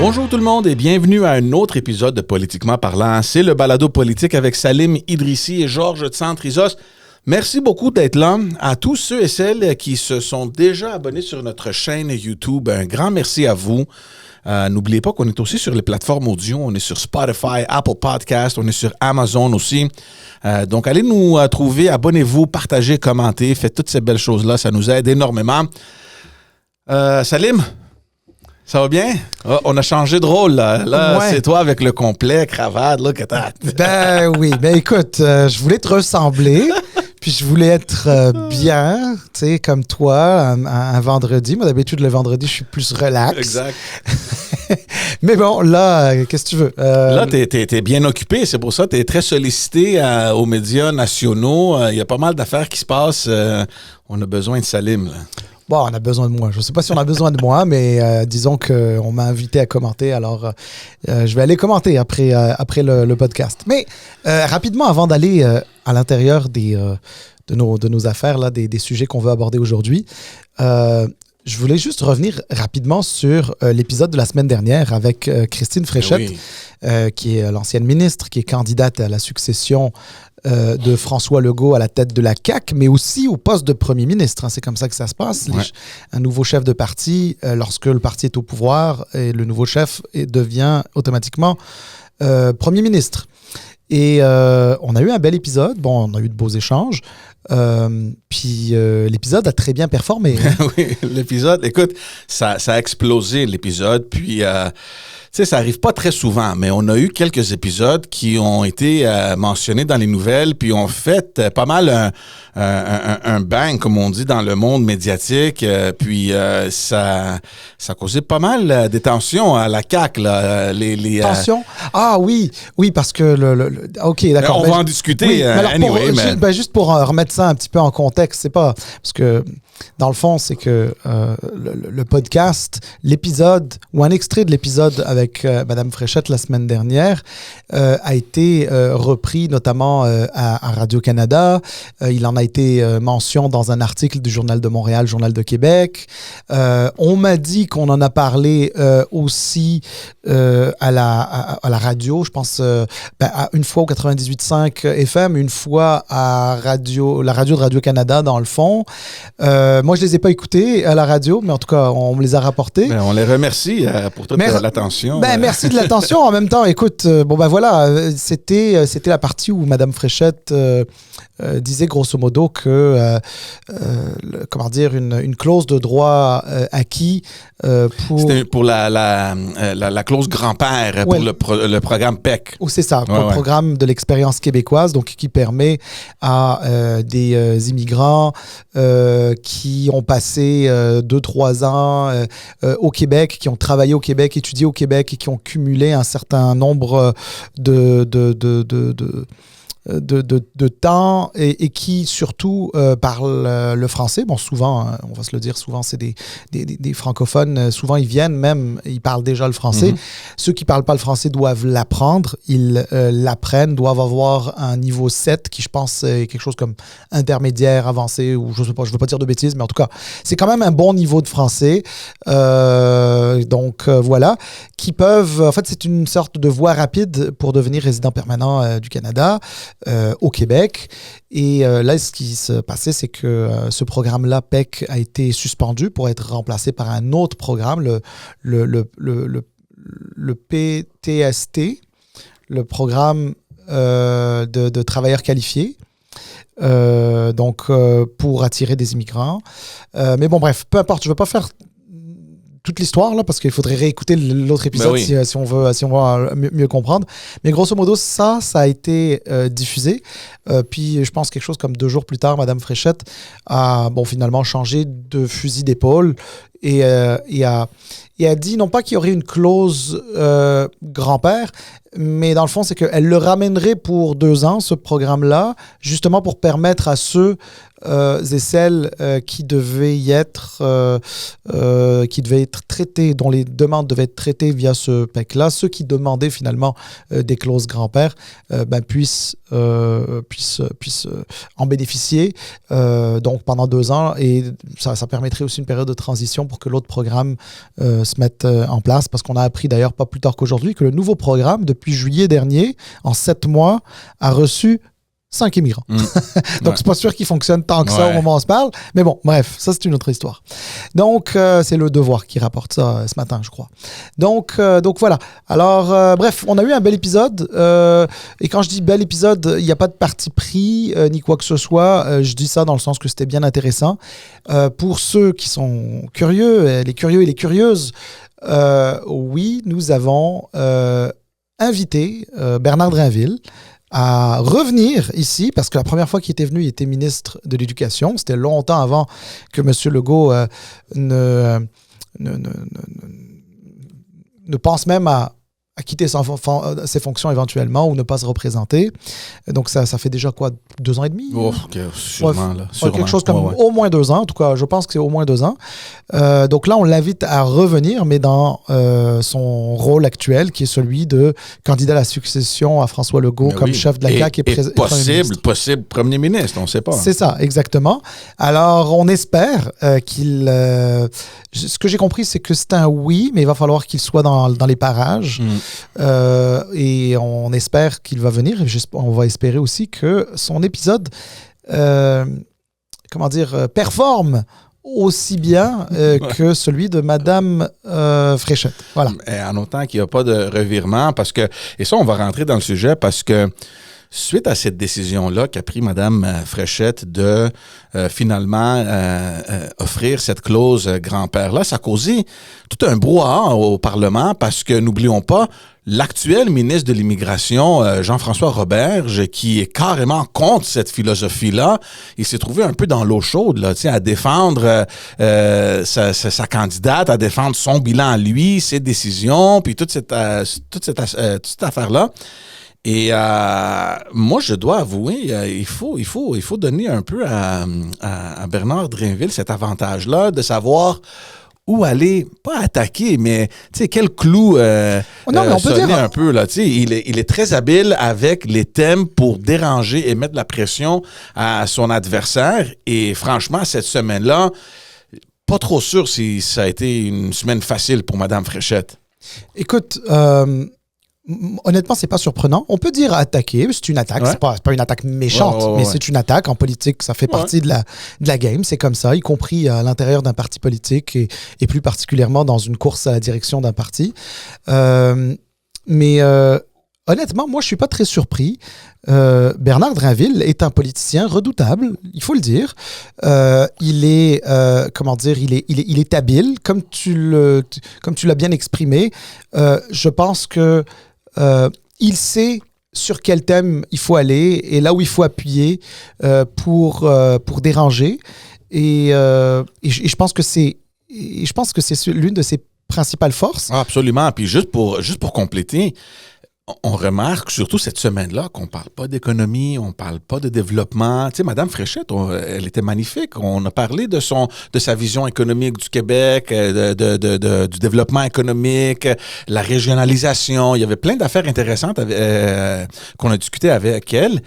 Bonjour tout le monde et bienvenue à un autre épisode de Politiquement parlant. C'est le balado politique avec Salim Idrissi et Georges Tsantrizos. Merci beaucoup d'être là. À tous ceux et celles qui se sont déjà abonnés sur notre chaîne YouTube, un grand merci à vous. N'oubliez pas qu'on est aussi sur les plateformes audio. On est sur Spotify, Apple Podcast, on est sur Amazon aussi. Donc, allez nous trouver, abonnez-vous, partagez, commentez, faites toutes ces belles choses-là. Ça nous aide énormément. Salim, ça va bien? Oh, on a changé de rôle, là. Là, ouais. C'est toi avec le complet, cravate, là, que t'as... Ben oui, ben écoute, je voulais te ressembler, puis je voulais être bien, tu sais, comme toi, un vendredi. Moi, d'habitude, le vendredi, je suis plus relax. Exact. Mais bon, là, qu'est-ce que tu veux? Là, t'es bien occupé, c'est pour ça. T'es très sollicité aux médias nationaux. Il y a pas mal d'affaires qui se passent. On a besoin de Salim, là. Bon, on a besoin de moi. Je ne sais pas si on a besoin de moi, mais disons qu'on m'a invité à commenter. Alors, je vais aller commenter après le podcast. Mais rapidement, avant d'aller à l'intérieur de nos affaires, là, des sujets qu'on veut aborder aujourd'hui, je voulais juste revenir rapidement sur l'épisode de la semaine dernière avec Christine Fréchette, qui est l'ancienne ministre, qui est candidate à la succession de François Legault à la tête de la CAQ, mais aussi au poste de premier ministre. Hein. C'est comme ça que ça se passe. Ouais. Un nouveau chef de parti, lorsque le parti est au pouvoir, et le nouveau chef devient automatiquement premier ministre. Et on a eu un bel épisode. Bon, on a eu de beaux échanges. Puis l'épisode a très bien performé. Oui, l'épisode, écoute, ça a explosé, l'épisode. Puis... tu sais, ça arrive pas très souvent, mais on a eu quelques épisodes qui ont été mentionnés dans les nouvelles, puis ont fait pas mal un bang, comme on dit, dans le monde médiatique. Puis ça a causé pas mal des tensions à la CAQ. Là, tensions? Ah oui, parce que OK, d'accord. On va en discuter, oui, anyway. Juste pour remettre ça un petit peu en contexte, c'est pas... Parce que, dans le fond, c'est que le podcast, l'épisode, ou un extrait de l'épisode avec Mme Fréchette la semaine dernière, a été repris notamment à Radio-Canada. Il en a été mention dans un article du Journal de Montréal, Journal de Québec. On m'a dit qu'on en a parlé aussi à la radio, je pense, une fois au 98.5 FM, une fois à la radio de Radio-Canada, dans le fond. Moi, je les ai pas écoutés à la radio, mais en tout cas, on me les a rapportés. Ben, on les remercie pour toute l'attention. Merci de l'attention. En même temps, écoute, voilà, c'était la partie où Mme Fréchette disait grosso modo que, comment dire, une clause de droit acquis pour... C'était pour la clause grand-père, pour le programme PEC. Ou c'est ça, pour le programme de l'expérience québécoise, donc qui permet à des immigrants qui ont passé 2-3 ans au Québec, qui ont travaillé au Québec, étudié au Québec et qui ont cumulé un certain nombre de temps et qui surtout parlent le français. Bon, souvent, on va se le dire, souvent c'est des francophones, souvent ils viennent même, ils parlent déjà le français. Mm-hmm. Ceux qui parlent pas le français doivent l'apprendre, ils l'apprennent, doivent avoir un niveau 7 qui je pense est quelque chose comme intermédiaire, avancé, ou je sais pas, je veux pas dire de bêtises, mais en tout cas, c'est quand même un bon niveau de français. Donc voilà, qui peuvent, en fait c'est une sorte de voie rapide pour devenir résident permanent du Canada. Au Québec. Et là, ce qui se passait, c'est que ce programme-là, PEC, a été suspendu pour être remplacé par un autre programme, le PTST, le programme de travailleurs qualifiés. Donc, pour attirer des immigrants. Mais bon, bref, peu importe, je ne veux pas faire toute l'histoire, là, parce qu'il faudrait réécouter l'autre épisode si on veut mieux comprendre. Mais grosso modo, ça a été diffusé. Puis je pense quelque chose comme 2 jours plus tard, Mme Fréchette a finalement changé de fusil d'épaule et a dit non pas qu'il y aurait une clause grand-père, mais dans le fond, c'est qu'elle le ramènerait pour 2 ans, ce programme-là, justement pour permettre à ceux et celles qui devaient être traités, dont les demandes devaient être traitées via ce PEC-là, ceux qui demandaient finalement des clauses grand-père, puissent en bénéficier donc pendant 2 ans, et ça permettrait aussi une période de transition pour que l'autre programme se mette en place, parce qu'on a appris d'ailleurs pas plus tard qu'aujourd'hui que le nouveau programme, depuis juillet dernier, en 7 mois, a reçu 5 immigrants. Donc, c'est pas sûr qu'il fonctionne tant que ça au moment où on se parle. Mais bon, bref, ça, c'est une autre histoire. Donc, c'est Le Devoir qui rapporte ça ce matin, je crois. Donc voilà. Alors, bref, on a eu un bel épisode. Et quand je dis bel épisode, il n'y a pas de parti pris ni quoi que ce soit. Je dis ça dans le sens que c'était bien intéressant. Pour ceux qui sont curieux, les curieux et les curieuses, oui, nous avons invité Bernard Drainville à revenir ici, parce que la première fois qu'il était venu, il était ministre de l'Éducation. C'était longtemps avant que M. Legault ne pense même à quitter ses fonctions éventuellement ou ne pas se représenter. Donc, ça fait déjà quoi, 2 ans et demi? Sûrement. Quelque chose comme au moins 2 ans. En tout cas, je pense que c'est au moins 2 ans. Donc là, on l'invite à revenir, mais dans son rôle actuel, qui est celui de candidat à la succession à François Legault comme chef de la CAQ et possible premier ministre, on ne sait pas. C'est ça, exactement. Alors, on espère qu'il... ce que j'ai compris, c'est que c'est un oui, mais il va falloir qu'il soit dans les parages. Et on espère qu'il va venir. Et on va espérer aussi que son épisode performe aussi bien que celui de Madame Fréchette. Voilà. Et en autant qu'il n'y a pas de revirement, parce que, et ça, on va rentrer dans le sujet, parce que suite à cette décision-là qu'a pris Mme Fréchette de finalement offrir cette clause grand-père-là, ça a causé tout un brouhaha au Parlement, parce que, n'oublions pas, l'actuel ministre de l'Immigration, Jean-François Roberge, qui est carrément contre cette philosophie-là, il s'est trouvé un peu dans l'eau chaude, là, à défendre sa candidate, à défendre son bilan à lui, ses décisions, puis toute cette affaire-là. Et moi, je dois avouer, il faut donner un peu à Bernard Drainville cet avantage-là de savoir où aller, pas attaquer, mais quel clou sonner un peu. Là, il est très habile avec les thèmes pour déranger et mettre la pression à son adversaire. Et franchement, cette semaine-là, pas trop sûr si ça a été une semaine facile pour Mme Fréchette. Écoute... honnêtement, c'est pas surprenant. On peut dire attaquer, c'est une attaque. C'est pas une attaque méchante, mais c'est une attaque. En politique, ça fait partie de la game. C'est comme ça, y compris à l'intérieur d'un parti politique et plus particulièrement dans une course à la direction d'un parti. Mais honnêtement, moi, je suis pas très surpris. Bernard Drainville est un politicien redoutable, il faut le dire. Il est habile, comme tu l'as bien exprimé. Je pense que il sait sur quel thème il faut aller et là où il faut appuyer pour déranger. Et je pense que c'est l'une de ses principales forces. Ah, absolument. Puis juste pour compléter, on remarque, surtout cette semaine-là, qu'on ne parle pas d'économie, on ne parle pas de développement. Tu sais, Mme Fréchette, elle était magnifique. On a parlé de sa vision économique du Québec, du développement économique, la régionalisation. Il y avait plein d'affaires intéressantes qu'on a discutées avec elle.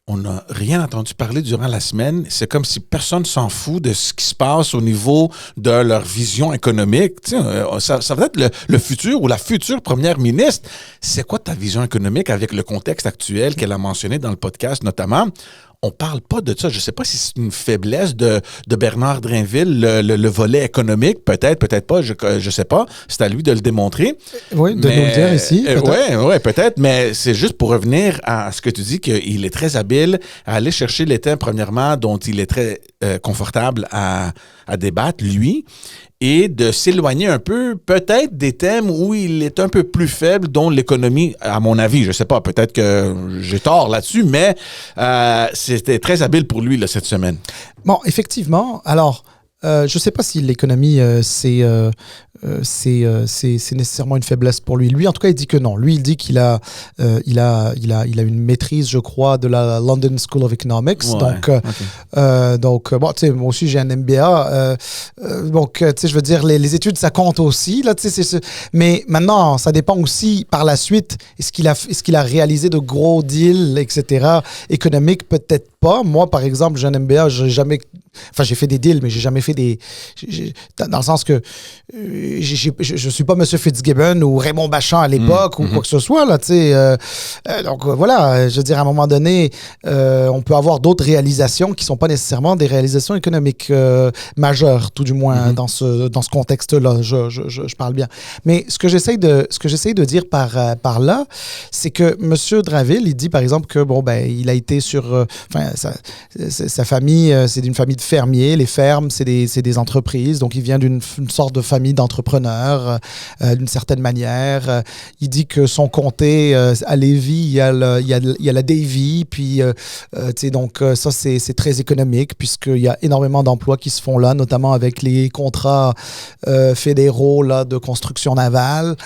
On n'a rien entendu parler durant la semaine. C'est comme si personne s'en fout de ce qui se passe au niveau de leur vision économique. Tu sais, ça va être le futur ou la future première ministre. C'est quoi ta vision économique avec le contexte actuel qu'elle a mentionné dans le podcast notamment? On parle pas de ça. Je sais pas si c'est une faiblesse de Bernard Drainville, le volet économique. Peut-être pas, je sais pas. C'est à lui de le démontrer. Oui, de nous le dire ici. Oui, peut-être. Mais c'est juste pour revenir à ce que tu dis, qu'il est très habile à aller chercher les thèmes, premièrement, dont il est très confortable à débattre, lui, et de s'éloigner un peu, peut-être, des thèmes où il est un peu plus faible, dont l'économie, à mon avis. Je sais pas, peut-être que j'ai tort là-dessus, mais c'était très habile pour lui là, cette semaine. Bon, effectivement. Alors, je ne sais pas si l'économie, c'est c'est nécessairement une faiblesse pour lui. Lui, en tout cas, il dit que non. Lui, il dit qu'il a, il a une maîtrise, je crois, de la London School of Economics. Ouais, donc, bon, tu sais, moi aussi, j'ai un MBA. Donc, tu sais, je veux dire, les études, ça compte aussi. Là, tu sais, mais maintenant, ça dépend aussi, par la suite, est-ce qu'il a réalisé de gros deals, etc., économiques? Peut-être pas. Moi, par exemple, j'ai un MBA, j'ai fait des deals, mais j'ai jamais fait dans le sens que je suis pas M. Fitzgibbon ou Raymond Bachand à l'époque ou quoi que ce soit, là, tu sais. Donc, voilà, je veux dire, à un moment donné, on peut avoir d'autres réalisations qui sont pas nécessairement des réalisations économiques majeures, tout du moins, dans ce contexte-là, je parle bien. Mais ce que j'essaye de dire par là, c'est que M. Drainville, il dit, par exemple, que, bon, ben, il a été sur... sa famille, c'est d'une famille de fermiers. Les fermes, c'est des entreprises. Donc, il vient d'une sorte de famille d'entrepreneurs, d'une certaine manière. Il dit que son comté, à Lévis, il y a la Davy. Puis, tu sais, donc, ça, c'est très économique puisqu'il y a énormément d'emplois qui se font là, notamment avec les contrats fédéraux là, de construction navale,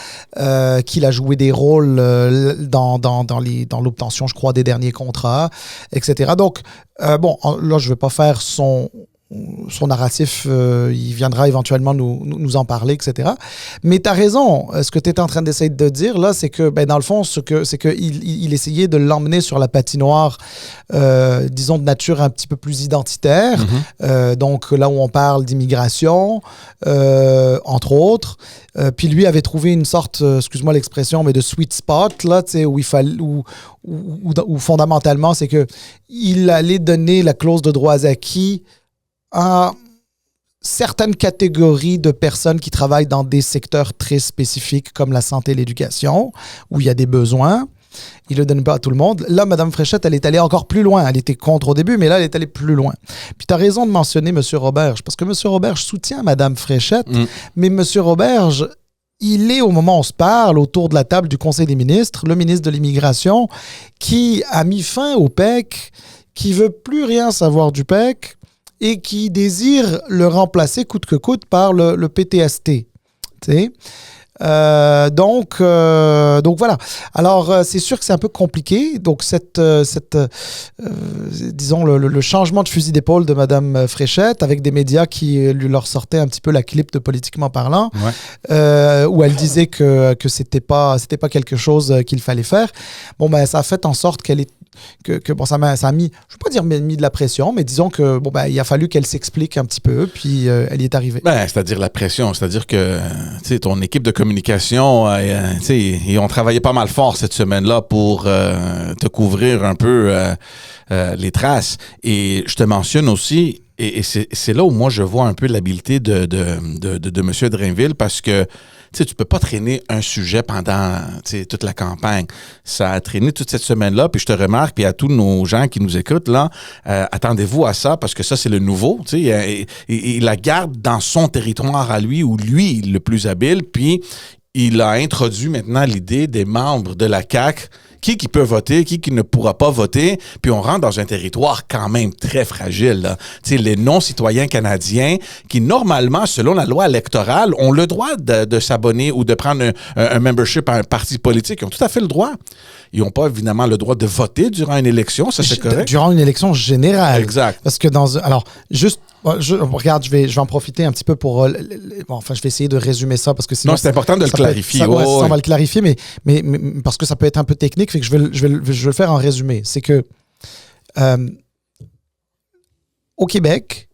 qu'il a joué des rôles dans l'obtention, je crois, des derniers contrats, etc. Donc, bon, là, je ne vais pas faire son narratif, il viendra éventuellement nous en parler, etc. Mais tu as raison. Ce que tu étais en train d'essayer de dire, là, c'est que, ben, dans le fond, c'est qu'il essayait de l'emmener sur la patinoire, disons, de nature un petit peu plus identitaire. Donc, là où on parle d'immigration, entre autres. Puis lui avait trouvé une sorte, excuse-moi l'expression, mais de sweet spot, là, tu sais, où fondamentalement, c'est que il allait donner la clause de droits acquis à certaines catégories de personnes qui travaillent dans des secteurs très spécifiques comme la santé et l'éducation, où il y a des besoins. Il ne le donne pas à tout le monde. Là, Mme Fréchette, elle est allée encore plus loin. Elle était contre au début, mais là, elle est allée plus loin. Puis tu as raison de mentionner M. Roberge, parce que M. Roberge soutient Mme Fréchette, mais M. Roberge, il est, au moment où on se parle, autour de la table du Conseil des ministres, le ministre de l'Immigration, qui a mis fin au PEC, qui veut plus rien savoir du PEC, et qui désire le remplacer coûte que coûte par le PTST. Tu sais? Donc voilà. Alors, c'est sûr que c'est un peu compliqué. Donc, disons, le changement de fusil d'épaule de Mme Fréchette avec des médias qui leur sortaient un petit peu la clip de Politiquement parlant, où elle disait que c'était pas quelque chose qu'il fallait faire. Bon, ben, ça a fait en sorte qu'elle est bon, ça a mis, je ne veux pas dire mis de la pression, mais disons que bon, ben, il a fallu qu'elle s'explique un petit peu, puis elle y est arrivée. Ben, c'est-à-dire la pression, c'est-à-dire que ton équipe de communication, ils ont travaillé pas mal fort cette semaine-là pour te couvrir un peu les traces. Et je te mentionne aussi, et c'est là où moi je vois un peu l'habileté de M. Drainville, parce que tu peux pas traîner un sujet pendant toute la campagne. Ça a traîné toute cette semaine-là, puis je te remarque, puis à tous nos gens qui nous écoutent, là, attendez-vous à ça, parce que ça, c'est le nouveau. Il la garde dans son territoire à lui, où lui, il est le plus habile, puis il a introduit maintenant l'idée des membres de la CAQ, qui peut voter, qui ne pourra pas voter, puis on rentre dans un territoire quand même très fragile, là. Les non-citoyens canadiens qui, normalement, selon la loi électorale, ont le droit de s'abonner ou de prendre un membership à un parti politique. Ils ont tout à fait le droit. Ils n'ont pas, évidemment, le droit de voter durant une élection, ça c'est correct. Durant une élection générale. Exact. Parce que alors, juste, regarde, je vais en profiter un petit peu pour... enfin, je vais essayer de résumer ça parce que sinon... Non, c'est important de le clarifier. On va le clarifier, mais parce que ça peut être un peu technique, fait que je vais le faire en résumé. C'est que au Québec,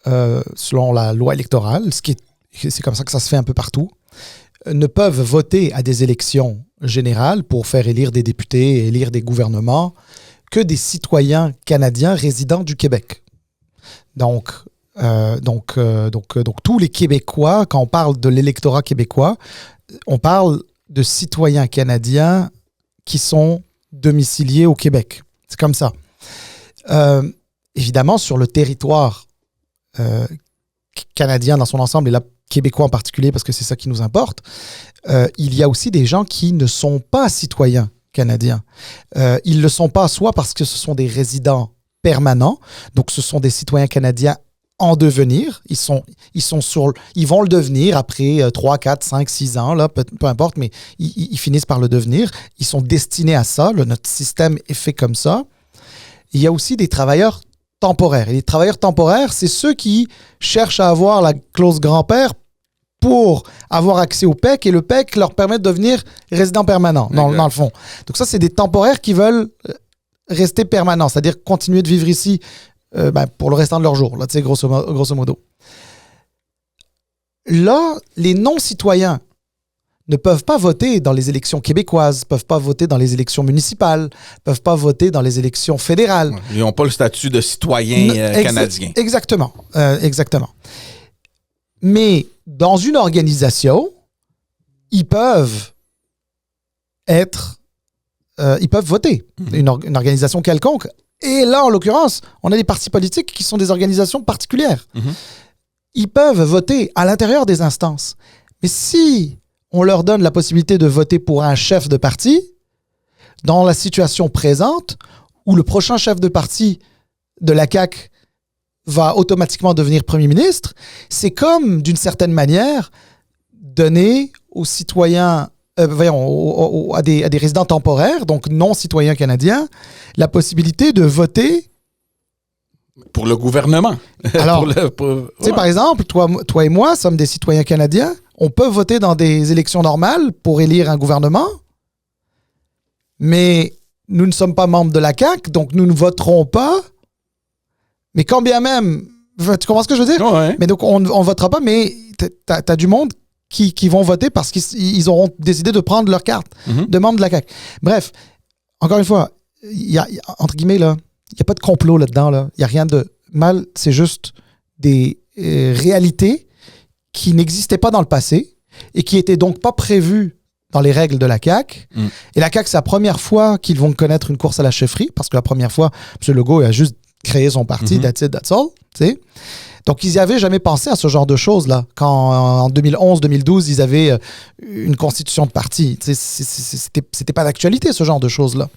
selon la loi électorale, c'est comme ça que ça se fait un peu partout, ne peuvent voter à des élections générales pour faire élire des députés et élire des gouvernements que des citoyens canadiens résidents du Québec. Donc, tous les Québécois, quand on parle de l'électorat québécois, on parle de citoyens canadiens qui sont domiciliés au Québec. C'est comme ça. Évidemment, sur le territoire canadien dans son ensemble, et là, québécois en particulier, parce que c'est ça qui nous importe, il y a aussi des gens qui ne sont pas citoyens canadiens. Ils ne le sont pas soit parce que ce sont des résidents permanents, donc ce sont des citoyens canadiens en devenir. Ils vont le devenir après 3, 4, 5, 6 ans, là, peu importe, mais ils finissent par le devenir. Ils sont destinés à ça. Notre système est fait comme ça. Il y a aussi des travailleurs temporaires. Et les travailleurs temporaires, c'est ceux qui cherchent à avoir la clause grand-père pour avoir accès au PEC, et le PEC leur permet de devenir résident permanent, dans le fond. Donc ça, c'est des temporaires qui veulent rester permanents, c'est-à-dire continuer de vivre ici pour le restant de leur jour, là, grosso modo. Là, les non-citoyens ne peuvent pas voter dans les élections québécoises, ne peuvent pas voter dans les élections municipales, ne peuvent pas voter dans les élections fédérales. Ils n'ont pas le statut de citoyen canadien. Exactement. Mais dans une organisation, ils peuvent voter, une organisation quelconque. Et là, en l'occurrence, on a des partis politiques qui sont des organisations particulières. Ils peuvent voter à l'intérieur des instances. Mais si on leur donne la possibilité de voter pour un chef de parti, dans la situation présente, où le prochain chef de parti de la CAQ va automatiquement devenir premier ministre, c'est comme, d'une certaine manière, donner aux citoyens, à des résidents temporaires, donc non citoyens canadiens, la possibilité de voter pour le gouvernement. Alors, par exemple, toi et moi sommes des citoyens canadiens. On peut voter dans des élections normales pour élire un gouvernement, mais nous ne sommes pas membres de la CAQ, donc nous ne voterons pas. Mais quand bien même, tu comprends ce que je veux dire? Ouais. Mais donc, on ne votera pas, mais t'as du monde qui vont voter parce qu'ils auront décidé de prendre leur carte de membre de la CAQ. Bref, encore une fois, il y a, entre guillemets, là, il n'y a pas de complot là-dedans. Là. Il n'y a rien de mal. C'est juste des réalités qui n'existaient pas dans le passé et qui n'étaient donc pas prévues dans les règles de la CAQ. Et la CAQ, c'est la première fois qu'ils vont connaître une course à la chefferie, parce que la première fois, M. Legault a juste créé son parti, that's it, that's all. T'sais. Donc, ils n'y avaient jamais pensé à ce genre de choses-là. Quand, en 2011-2012, ils avaient une constitution de parti. C'était pas d'actualité, ce genre de choses-là.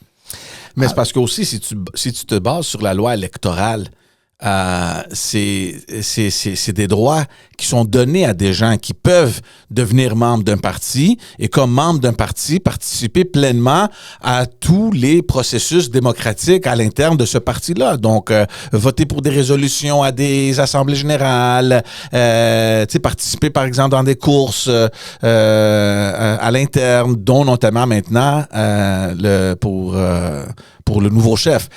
Mais c'est parce que aussi, si tu te bases sur la loi électorale, c'est des droits qui sont donnés à des gens qui peuvent devenir membres d'un parti et comme membre d'un parti, participer pleinement à tous les processus démocratiques à l'interne de ce parti-là. Donc, voter pour des résolutions à des assemblées générales, participer par exemple dans des courses à l'interne, dont notamment maintenant pour le nouveau chef.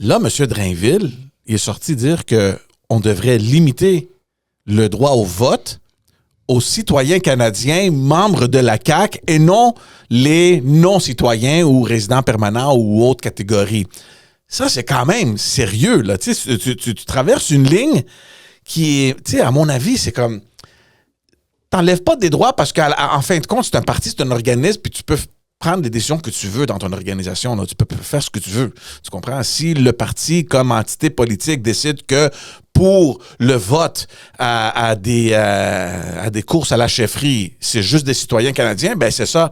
Là, M. Drainville, il est sorti dire qu'on devrait limiter le droit au vote aux citoyens canadiens membres de la CAQ et non les non-citoyens ou résidents permanents ou autres catégories. Ça, c'est quand même sérieux, là. Tu traverses une ligne qui est, tu sais, à mon avis, c'est comme... T'enlèves pas des droits parce qu'en fin de compte, c'est un parti, c'est un organisme, puis tu peux prendre des décisions que tu veux dans ton organisation. Là. Tu peux faire ce que tu veux. Tu comprends? Si le parti, comme entité politique, décide que pour le vote à des courses à la chefferie, c'est juste des citoyens canadiens, ben c'est ça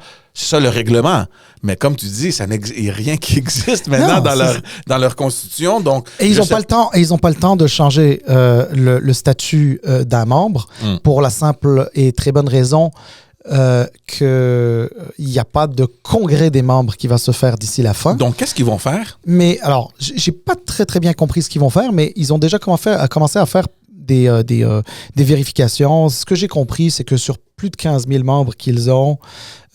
le règlement. Mais comme tu dis, il n'y a rien qui existe maintenant dans leur constitution. Donc, et ils n'ont pas le temps de changer le statut d'un membre pour la simple et très bonne raison qu'il n'y a pas de congrès des membres qui va se faire d'ici la fin. Donc, qu'est-ce qu'ils vont faire? Mais alors, j'ai pas très très bien compris ce qu'ils vont faire, mais ils ont déjà commencé à faire des vérifications. Ce que j'ai compris, c'est que sur plus de 15 000 membres qu'ils ont,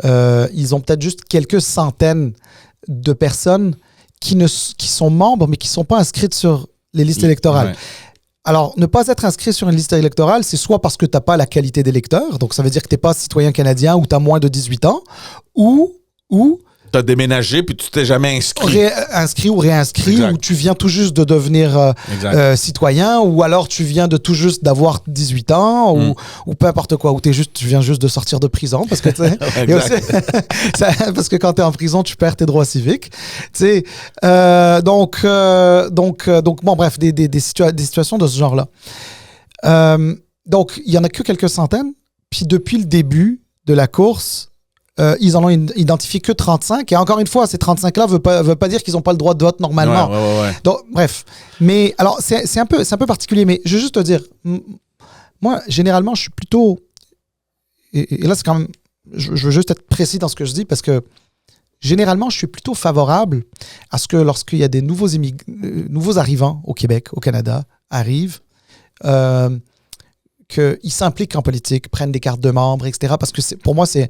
ils ont peut-être juste quelques centaines de personnes qui sont membres, mais qui ne sont pas inscrites sur les listes électorales. Ouais. Alors, ne pas être inscrit sur une liste électorale, c'est soit parce que tu n'as pas la qualité d'électeur, donc ça veut dire que tu n'es pas citoyen canadien ou tu as moins de 18 ans, ou tu as déménagé puis tu t'es jamais inscrit. Inscrit ou réinscrit, exact. ou tu viens tout juste de devenir citoyen, ou alors tu viens de tout juste d'avoir 18 ans, ou peu importe quoi, ou tu viens juste de sortir de prison, parce que parce que quand tu es en prison, tu perds tes droits civiques. Donc, bon, bref, des situations de ce genre-là. Donc, il n'y en a que quelques centaines, puis depuis le début de la course, ils en ont identifié que 35. Et encore une fois, ces 35-là ne veut pas dire qu'ils n'ont pas le droit de vote normalement. Ouais. Donc, bref. Mais alors, c'est un peu particulier. Mais je veux juste te dire, moi, généralement, je suis plutôt... Et là, c'est quand même... Je veux juste être précis dans ce que je dis parce que généralement, je suis plutôt favorable à ce que lorsqu'il y a des nouveaux arrivants au Québec, au Canada, arrivent, qu'ils s'impliquent en politique, prennent des cartes de membres, etc. Parce que pour moi, c'est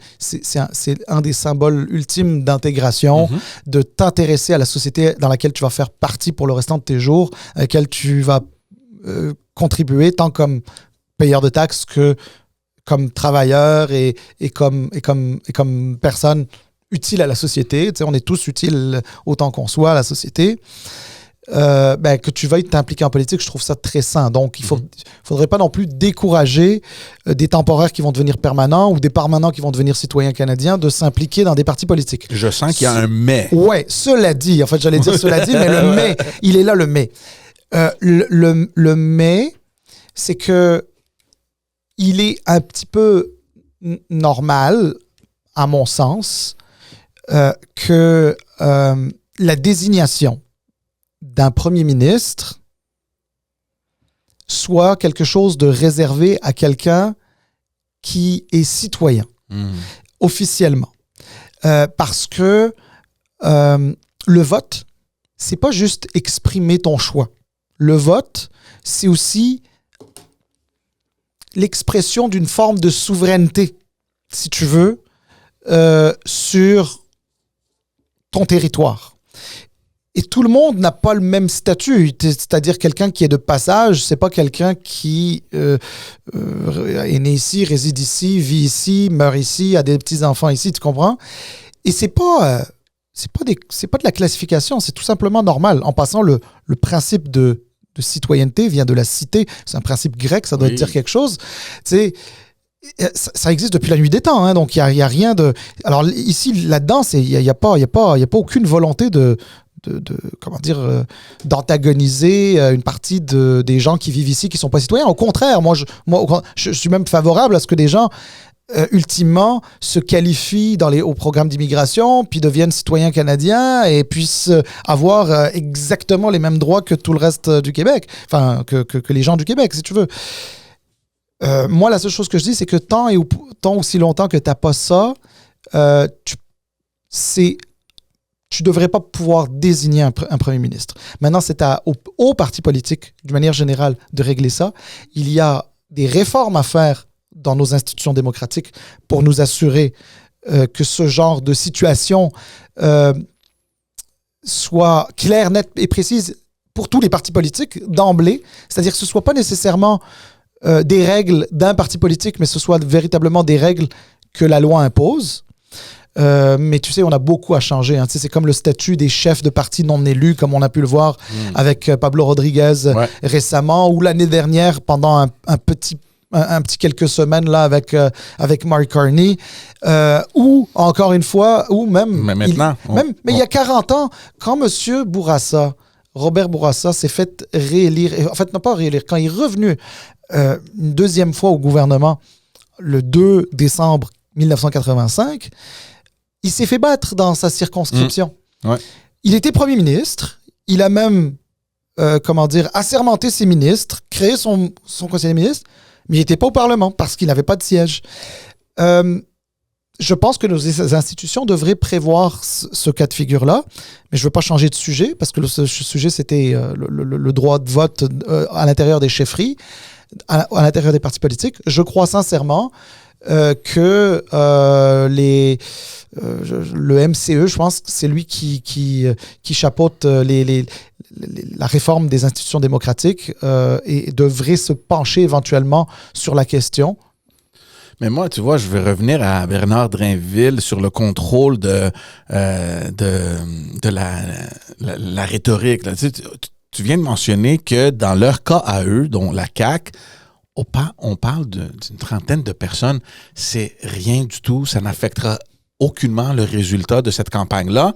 un des symboles ultimes d'intégration, de t'intéresser à la société dans laquelle tu vas faire partie pour le restant de tes jours, à laquelle tu vas contribuer tant comme payeur de taxes que comme travailleur et comme personne utile à la société. Tu sais, on est tous utiles autant qu'on soit à la société. Que tu veuilles t'impliquer en politique, je trouve ça très sain. Donc, il ne faudrait pas non plus décourager des temporaires qui vont devenir permanents ou des permanents qui vont devenir citoyens canadiens de s'impliquer dans des partis politiques. Je sens qu'il y a un mais. Ouais, cela dit. En fait, j'allais dire cela dit, mais le mais, il est là le mais. Le mais, c'est que il est un petit peu normal, à mon sens, que la désignation d'un premier ministre soit quelque chose de réservé à quelqu'un qui est citoyen, officiellement. Parce que le vote, c'est pas juste exprimer ton choix. Le vote, c'est aussi l'expression d'une forme de souveraineté, si tu veux, sur ton territoire. Et tout le monde n'a pas le même statut. C'est-à-dire quelqu'un qui est de passage, c'est pas quelqu'un qui est né ici, réside ici, vit ici, meurt ici, a des petits-enfants ici, tu comprends? Et c'est pas de la classification, c'est tout simplement normal. En passant, le principe de citoyenneté vient de la cité. C'est un principe grec, ça doit dire quelque chose. Tu sais, ça existe depuis la nuit des temps, hein, donc il y a rien de... Alors ici, là-dedans, il y a pas aucune volonté d'antagoniser une partie des gens qui vivent ici qui sont pas citoyens. Au contraire, moi, je suis même favorable à ce que des gens ultimement se qualifient au programme d'immigration, puis deviennent citoyens canadiens et puissent avoir exactement les mêmes droits que tout le reste du Québec, enfin que les gens du Québec, si tu veux. Moi, la seule chose que je dis, c'est que tant aussi longtemps que tu n'as pas ça, tu devrais pas pouvoir désigner un premier ministre. Maintenant, c'est aux partis politiques, d'une manière générale, de régler ça. Il y a des réformes à faire dans nos institutions démocratiques pour nous assurer que ce genre de situation soit claire, nette et précise pour tous les partis politiques d'emblée. C'est-à-dire que ce ne soit pas nécessairement des règles d'un parti politique, mais ce soit véritablement des règles que la loi impose. Mais tu sais, on a beaucoup à changer. Hein. Tu sais, c'est comme le statut des chefs de partis non élus, comme on a pu le voir avec Pablo Rodriguez récemment, ou l'année dernière, pendant un petit quelques semaines là avec Mark Carney, ou encore une fois, ou même... Mais maintenant... il y a 40 ans, quand M. Bourassa, Robert Bourassa, s'est fait réélire, en fait, non pas réélire, quand il est revenu une deuxième fois au gouvernement le 2 décembre 1985, il s'est fait battre dans sa circonscription. Il était premier ministre, il a même, assermenté ses ministres, créé son conseil des ministres, mais il n'était pas au Parlement parce qu'il n'avait pas de siège. Je pense que nos institutions devraient prévoir ce cas de figure-là, mais je ne veux pas changer de sujet parce que le sujet, c'était le droit de vote à l'intérieur des chefferies, à l'intérieur des partis politiques. Je crois sincèrement que le MCE, je pense que c'est lui qui chapeaute la réforme des institutions démocratiques et devrait se pencher éventuellement sur la question. Mais moi, tu vois, je vais revenir à Bernard Drinville sur le contrôle de la rhétorique. Là. Tu viens de mentionner que dans leur cas à eux, dont la CAQ, on parle d'une trentaine de personnes. C'est rien du tout. Ça n'affectera aucunement le résultat de cette campagne-là.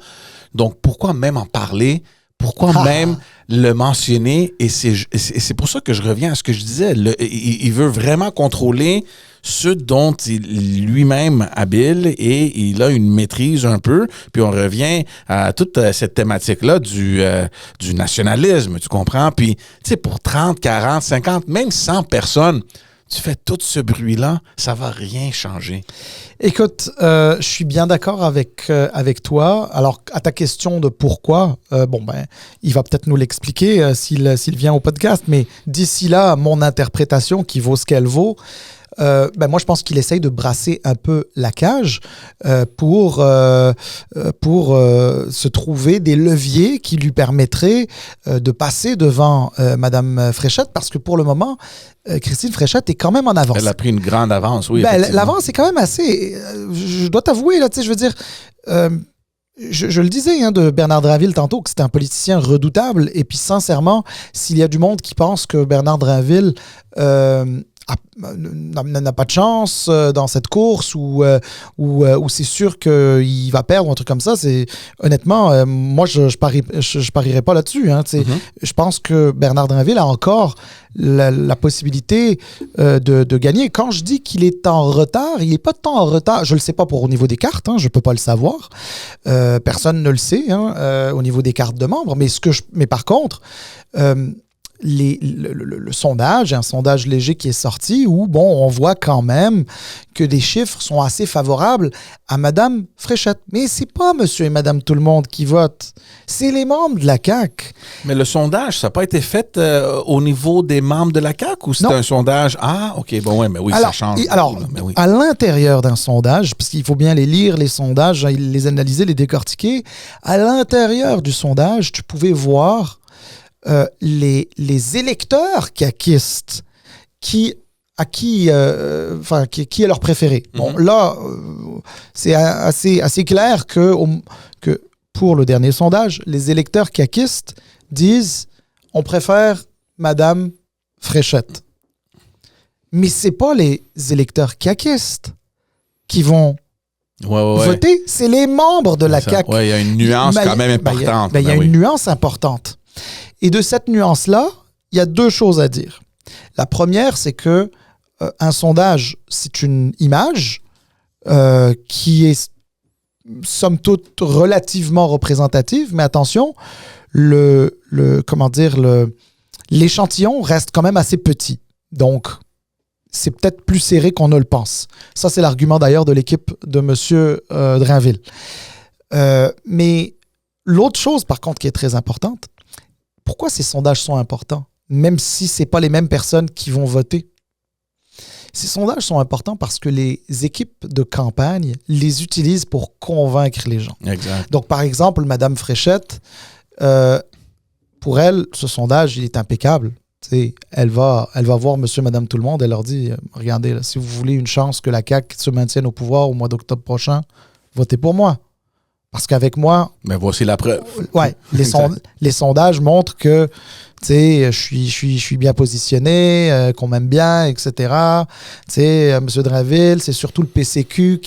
Donc, pourquoi même en parler Pourquoi même le mentionner? Et c'est pour ça que je reviens à ce que je disais. Il veut vraiment contrôler ce dont il lui-même habile et il a une maîtrise un peu. Puis on revient à toute cette thématique-là du nationalisme, tu comprends? Puis, tu sais, pour 30, 40, 50, même 100 personnes, tu fais tout ce bruit-là, ça va rien changer. Écoute, je suis bien d'accord avec toi. Alors, à ta question de pourquoi, il va peut-être nous l'expliquer s'il vient au podcast, mais d'ici là, mon interprétation qui vaut ce qu'elle vaut, moi, je pense qu'il essaye de brasser un peu la cage pour se trouver des leviers qui lui permettraient de passer devant Madame Fréchette, parce que pour le moment, Christine Fréchette est quand même en avance. Elle a pris une grande avance, oui. L'avance est quand même assez... je dois t'avouer, là, tu sais, je veux dire... Je le disais de Bernard Drinville tantôt, que c'était un politicien redoutable. Et puis, sincèrement, s'il y a du monde qui pense que Bernard Drinville n'a pas de chance dans cette course ou c'est sûr qu'il va perdre ou un truc comme ça, honnêtement, moi, je parierais pas là-dessus. Je pense que Bernard Drinville a encore la possibilité de gagner. Quand je dis qu'il est en retard, il n'est pas tant en retard. Je ne le sais pas au niveau des cartes, je ne peux pas le savoir. Personne ne le sait au niveau des cartes de membres. Mais par contre, le sondage, un sondage léger qui est sorti où, on voit quand même que des chiffres sont assez favorables à Madame Fréchette. Mais c'est pas Monsieur et Madame Tout-le-Monde qui votent, c'est les membres de la CAQ. Mais le sondage, ça n'a pas été fait au niveau des membres de la CAQ ou c'est un sondage? Ah, OK, mais oui, ça change. À l'intérieur d'un sondage, parce qu'il faut bien les lire, les sondages, les analyser, les décortiquer, à l'intérieur du sondage, tu pouvais voir les électeurs caquistes qui est leur préféré. Bon, là, c'est assez clair que pour le dernier sondage, les électeurs caquistes disent on préfère Madame Fréchette. Mais c'est pas les électeurs caquistes qui vont voter, c'est les membres de la CAQ. Oui, il y a une nuance quand même importante. Il y a une nuance importante. Et de cette nuance-là, il y a deux choses à dire. La première, c'est que un sondage, c'est une image qui est somme toute relativement représentative, mais attention, l'échantillon reste quand même assez petit. Donc, c'est peut-être plus serré qu'on ne le pense. Ça, c'est l'argument d'ailleurs de l'équipe de M. Drinville. Mais l'autre chose, par contre, qui est très importante, pourquoi ces sondages sont importants, même si ce n'est pas les mêmes personnes qui vont voter? Ces sondages sont importants parce que les équipes de campagne les utilisent pour convaincre les gens. Exact. Donc, par exemple, Mme Fréchette, pour elle, ce sondage, il est impeccable. T'sais, elle va voir monsieur, madame, tout le monde, elle leur dit, regardez, là, si vous voulez une chance que la CAQ se maintienne au pouvoir au mois d'octobre prochain, votez pour moi. Parce qu'avec moi... Mais voici la preuve. Ouais, les sondages montrent que je suis bien positionné, qu'on m'aime bien, etc. M. Drinville, c'est surtout le PCQ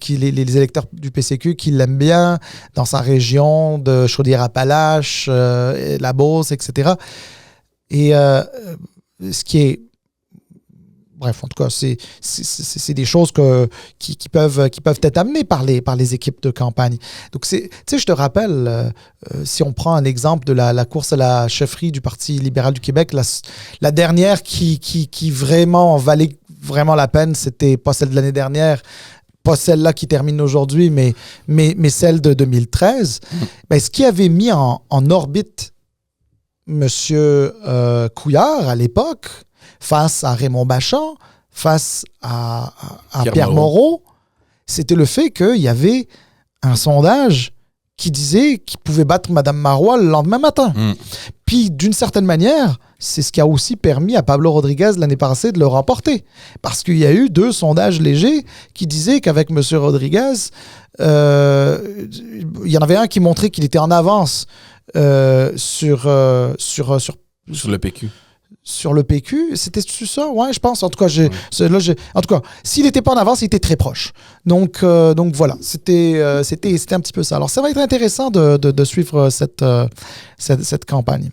les électeurs du PCQ qui l'aiment bien dans sa région de Chaudière-Appalaches, la Beauce, etc. Et ce qui est... Bref, en tout cas, c'est des choses qui peuvent être amenées par les équipes de campagne. Donc, je te rappelle, si on prend un exemple de la course à la chefferie du Parti libéral du Québec, la dernière qui vraiment valait vraiment la peine, c'était pas celle de l'année dernière, pas celle-là qui termine aujourd'hui, mais celle de 2013. Ce qui avait mis en orbite M. Couillard à l'époque, face à Raymond Bachand, face à Pierre Moreau, c'était le fait qu'il y avait un sondage qui disait qu'il pouvait battre Mme Marois le lendemain matin. Puis, d'une certaine manière, c'est ce qui a aussi permis à Pablo Rodriguez l'année passée de le remporter. Parce qu'il y a eu 2 sondages légers qui disaient qu'avec M. Rodriguez, il y en avait un qui montrait qu'il était en avance sur le PQ. sur le PQ. C'était-tu ça? Ouais, je pense. En tout cas, en tout cas, s'il n'était pas en avance, il était très proche. Donc voilà, c'était un petit peu ça. Alors, ça va être intéressant de suivre cette campagne.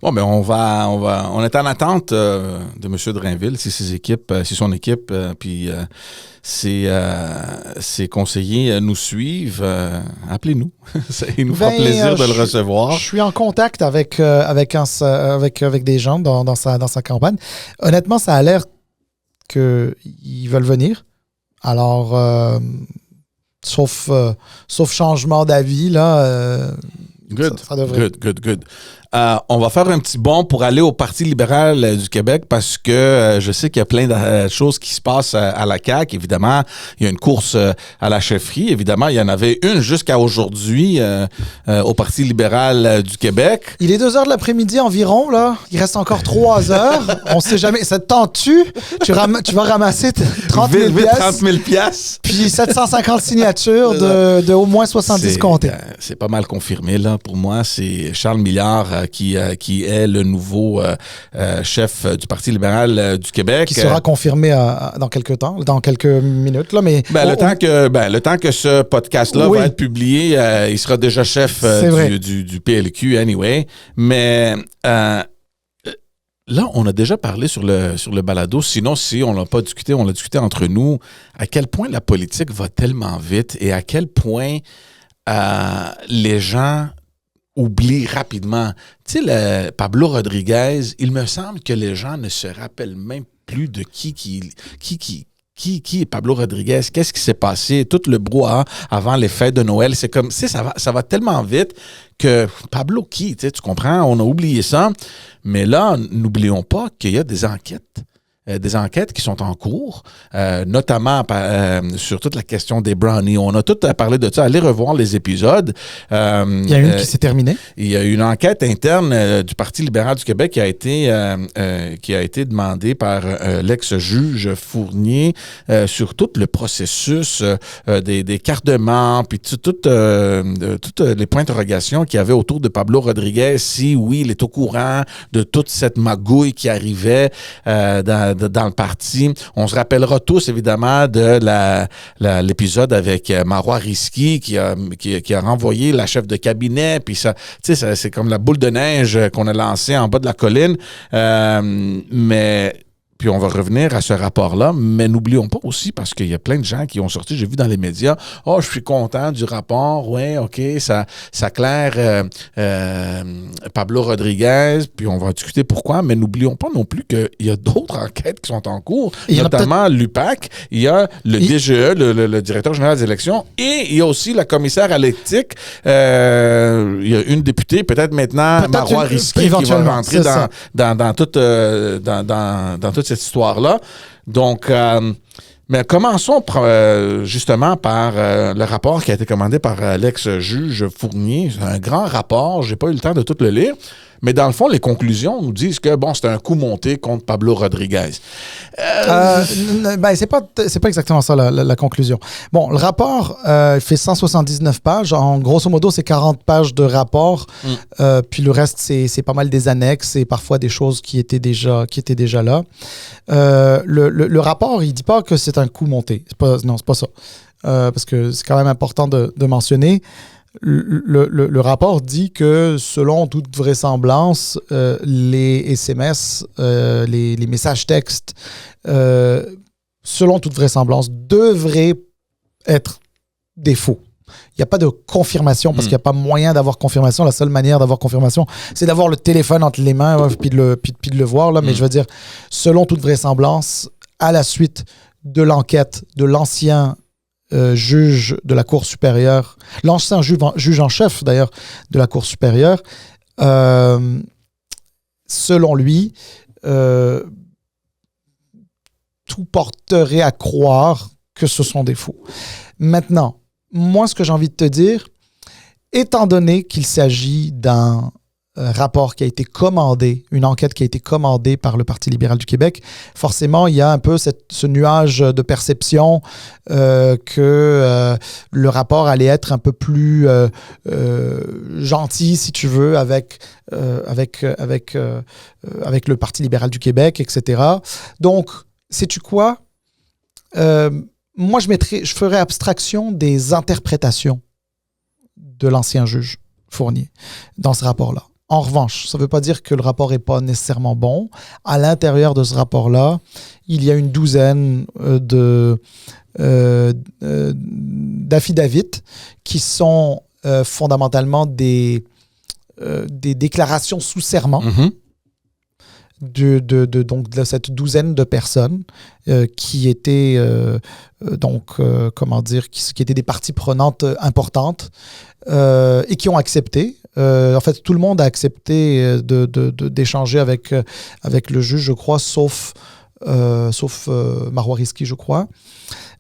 Bon, ben on est en attente de M. Drainville, si son équipe, puis ses conseillers nous suivent. Appelez-nous. Il nous fera plaisir de le recevoir. Je suis en contact avec des gens dans sa campagne. Honnêtement, ça a l'air qu'ils veulent venir. Alors, sauf changement d'avis, là. Good. Ça devrait. Good. On va faire un petit bond pour aller au Parti libéral du Québec parce que je sais qu'il y a plein de choses qui se passent à la CAQ. Évidemment, il y a une course à la chefferie. Évidemment, il y en avait une jusqu'à aujourd'hui au Parti libéral du Québec. Il est 2h de l'après-midi environ, là. Il reste encore 3 heures. On sait jamais. Ça te tente-tu? Tu vas ramasser 30 000 piastres. Puis 750 signatures de au moins 70 comptés. C'est pas mal confirmé, là. Pour moi, c'est Charles Milliard qui est le nouveau chef du Parti libéral du Québec. Qui sera confirmé dans quelques temps, dans quelques minutes. Là, mais le temps que ce podcast-là va être publié, il sera déjà chef du PLQ anyway. Mais là, on a déjà parlé sur le balado. Sinon, si on l'a pas discuté, on l'a discuté entre nous, à quel point la politique va tellement vite et à quel point les gens oublient rapidement. Tu sais, Pablo Rodriguez, il me semble que les gens ne se rappellent même plus de qui est Pablo Rodriguez, qu'est-ce qui s'est passé, tout le brouhaha avant les fêtes de Noël. C'est comme, ça va tellement vite que Pablo tu comprends, on a oublié ça. Mais là, n'oublions pas qu'il y a des enquêtes qui sont en cours, notamment sur toute la question des brownies. On a tout parlé de ça. Allez revoir les épisodes. Il y a une qui s'est terminée. Il y a une enquête interne du Parti libéral du Québec qui a été demandée par l'ex-juge Fournier sur tout le processus des cartes de membres, puis toutes les points d'interrogation qu'il y avait autour de Pablo Rodriguez, si oui, il est au courant de toute cette magouille qui arrivait dans le parti. On se rappellera tous, évidemment, de l'épisode avec Marois Risky qui a renvoyé la chef de cabinet, puis ça, c'est comme la boule de neige qu'on a lancée en bas de la colline. Mais puis on va revenir à ce rapport-là, mais n'oublions pas aussi, parce qu'il y a plein de gens qui ont sorti, j'ai vu dans les médias, « Oh, je suis content du rapport, ouais, OK, ça claire Pablo Rodriguez, puis on va discuter pourquoi, mais n'oublions pas non plus qu'il y a d'autres enquêtes qui sont en cours, notamment l'UPAC, il y a le DGE, le directeur général des élections, et il y a aussi la commissaire à l'éthique, il y a une députée, peut-être maintenant Marois Risky, qui va rentrer dans toute cette histoire-là. Donc, mais commençons justement par le rapport qui a été commandé par l'ex-juge Fournier. C'est un grand rapport, j'ai pas eu le temps de tout le lire. Mais dans le fond, les conclusions nous disent que, bon, c'était un coup monté contre Pablo Rodriguez. C'est pas exactement ça, la conclusion. Bon, le rapport fait 179 pages. En grosso modo, c'est 40 pages de rapport. Puis le reste, c'est pas mal des annexes et parfois des choses qui étaient déjà là. Le rapport, il dit pas que c'est un coup monté. Non, c'est pas ça. Parce que c'est quand même important de mentionner. Le rapport dit que, selon toute vraisemblance, les SMS, les messages textes, selon toute vraisemblance, devraient être des faux. Il n'y a pas de confirmation parce qu'il n'y a pas moyen d'avoir confirmation. La seule manière d'avoir confirmation, c'est d'avoir le téléphone entre les mains puis de le voir. Là. Mais je veux dire, selon toute vraisemblance, à la suite de l'enquête de l'ancien juge de la Cour supérieure, l'ancien juge en chef d'ailleurs de la Cour supérieure, selon lui, tout porterait à croire que ce sont des faux. Maintenant, moi, ce que j'ai envie de te dire, étant donné qu'il s'agit d'un rapport qui a été commandé, une enquête qui a été commandée par le Parti libéral du Québec, forcément, il y a un peu ce nuage de perception que le rapport allait être un peu plus gentil, si tu veux, avec le Parti libéral du Québec, etc. Donc, sais-tu quoi? Moi, je ferais abstraction des interprétations de l'ancien juge Fournier dans ce rapport-là. En revanche, ça ne veut pas dire que le rapport n'est pas nécessairement bon. À l'intérieur de ce rapport-là, il y a une douzaine d'affidavits qui sont fondamentalement des déclarations sous serment donc de cette douzaine de personnes qui étaient qui étaient des parties prenantes importantes et qui ont accepté. En fait, tout le monde a accepté d'échanger avec le juge, je crois, sauf Marois Risky, je crois.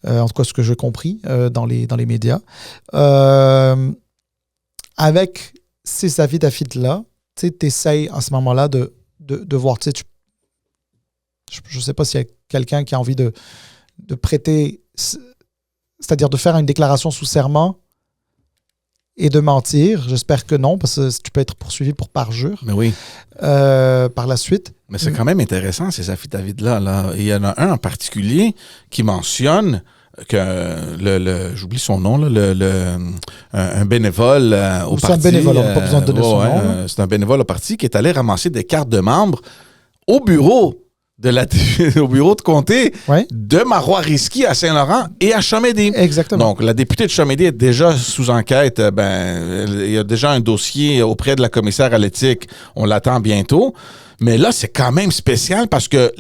En tout cas, ce que j'ai compris dans les médias. Avec ces affidavits-là, tu essayes à ce moment-là de voir. Je ne sais pas s'il y a quelqu'un qui a envie de prêter, c'est-à-dire de faire une déclaration sous serment et de mentir. J'espère que non, parce que tu peux être poursuivi pour parjure. Mais oui. Par la suite. Mais c'est quand même intéressant, ces affidavits-là. Là. Il y en a un en particulier qui mentionne que j'oublie son nom, là, un bénévole au parti. C'est un bénévole, on n'a pas besoin de donner son nom. C'est un bénévole au parti qui est allé ramasser des cartes de membres au bureau au bureau de comté de Marois Risky à Saint-Laurent et à Chamédé. Exactement. Donc, la députée de Chamédé est déjà sous enquête. Il y a déjà un dossier auprès de la commissaire à l'éthique. On l'attend bientôt. Mais là, c'est quand même spécial parce que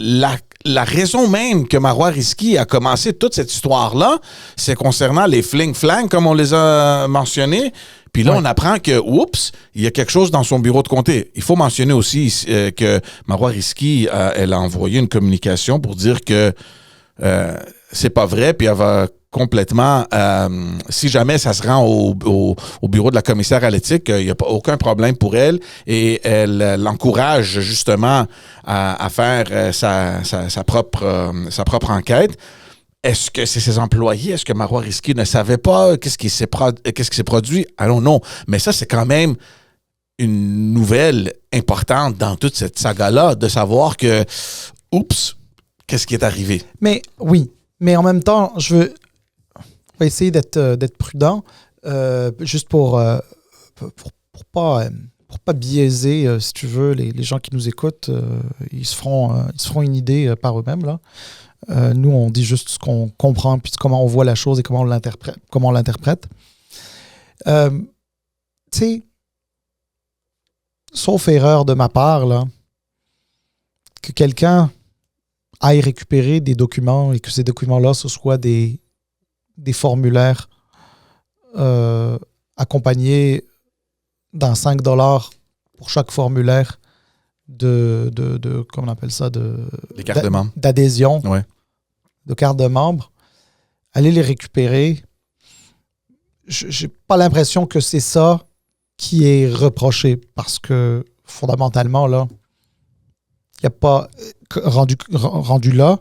la raison même que Marois Risky a commencé toute cette histoire-là, c'est concernant les fling-flang, comme on les a mentionnés. Puis là, on apprend que, oups, il y a quelque chose dans son bureau de comté. Il faut mentionner aussi que Marois Risky, elle a envoyé une communication pour dire que c'est pas vrai, puis elle va complètement, si jamais ça se rend au bureau de la commissaire à l'éthique, il n'y a pas aucun problème pour elle et elle l'encourage justement à faire sa propre enquête. Est-ce que c'est ses employés? Est-ce que Marois Risky ne savait pas qu'est-ce qui s'est produit? Allons, non. Mais ça, c'est quand même une nouvelle importante dans toute cette saga-là, de savoir que, oups, qu'est-ce qui est arrivé? Mais oui, mais en même temps, on va essayer d'être prudent, juste pour pas biaiser, si tu veux, les gens qui nous écoutent. Ils se feront une idée par eux-mêmes, là. Nous, on dit juste ce qu'on comprend, puis comment on voit la chose et comment on l'interprète. Tu sais, sauf erreur de ma part, là, que quelqu'un aille récupérer des documents et que ces documents-là, ce soient des formulaires accompagnés d'un 5 $ pour chaque formulaire comment on appelle ça, des cartes de membres. D'adhésion, ouais. De cartes de membres, aller les récupérer. J'ai pas l'impression que c'est ça qui est reproché, parce que fondamentalement, là, il n'y a pas rendu là,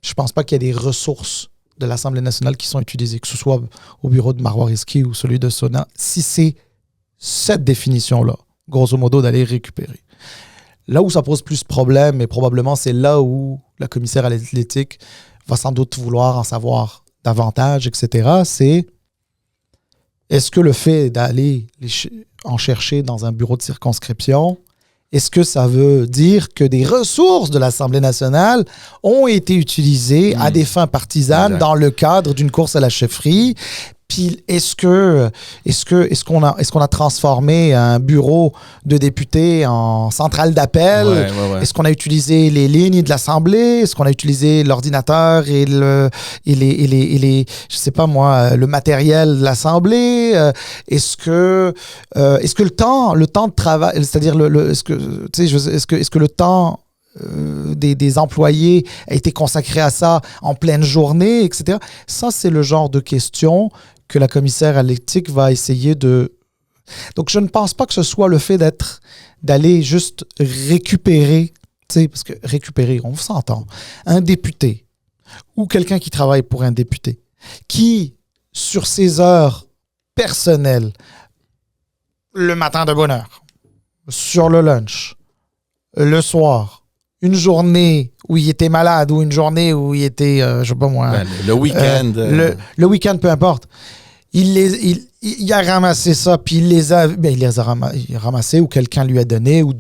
je pense pas qu'il y ait des ressources de l'Assemblée nationale qui sont utilisées, que ce soit au bureau de Marois Risky ou celui de Sona, si c'est cette définition-là, grosso modo, d'aller récupérer. Là où ça pose plus problème, et probablement c'est là où la commissaire à l'éthique va sans doute vouloir en savoir davantage, etc., c'est est-ce que le fait d'aller en chercher dans un bureau de circonscription, est-ce que ça veut dire que des ressources de l'Assemblée nationale ont été utilisées à des fins partisanes dans le cadre d'une course à la chefferie? Puis est-ce qu'on a transformé un bureau de députés en centrale d'appel? Ouais. Est-ce qu'on a utilisé les lignes de l'Assemblée? Est-ce qu'on a utilisé l'ordinateur et les je sais pas moi, le matériel de l'Assemblée? Est-ce que le temps de travail, c'est-à-dire est-ce que le temps des employés a été consacré à ça en pleine journée, etc. Ça, c'est le genre de questions que la commissaire à l'éthique va essayer de Donc, je ne pense pas que ce soit le fait d'aller juste récupérer, tu sais, parce que récupérer, on s'entend, un député ou quelqu'un qui travaille pour un député, qui, sur ses heures personnelles, le matin de bonne heure, sur le lunch, le soir, une journée où il était malade ou une journée où il était, je sais pas moi... le week-end. Le week-end, peu importe. Il a ramassé ça, puis il les a ramassés ou quelqu'un lui a donné, ou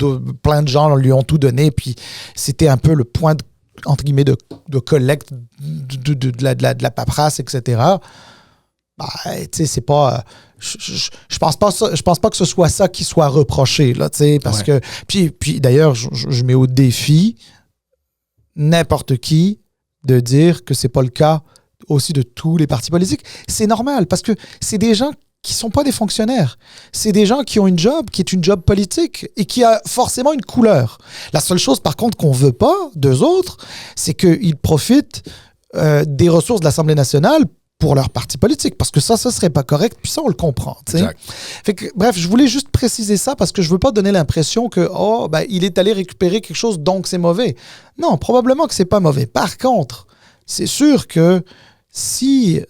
plein de gens lui ont tout donné, puis c'était un peu le point, entre guillemets, de collecte de la paperasse, etc. Tu sais, c'est pas... Je pense pas que ce soit ça qui soit reproché, là, tu sais, parce que... Puis d'ailleurs, je mets au défi n'importe qui de dire que c'est pas le cas aussi de tous les partis politiques. C'est normal, parce que c'est des gens qui sont pas des fonctionnaires. C'est des gens qui ont une job, qui est une job politique et qui a forcément une couleur. La seule chose, par contre, qu'on veut pas d'eux autres, c'est qu'ils profitent des ressources de l'Assemblée nationale pour leur parti politique, parce que ça serait pas correct, puis ça, on le comprend. Fait que, bref, je voulais juste préciser ça, parce que je veux pas donner l'impression que, il est allé récupérer quelque chose, donc c'est mauvais. Non, probablement que c'est pas mauvais. Par contre, c'est sûr que si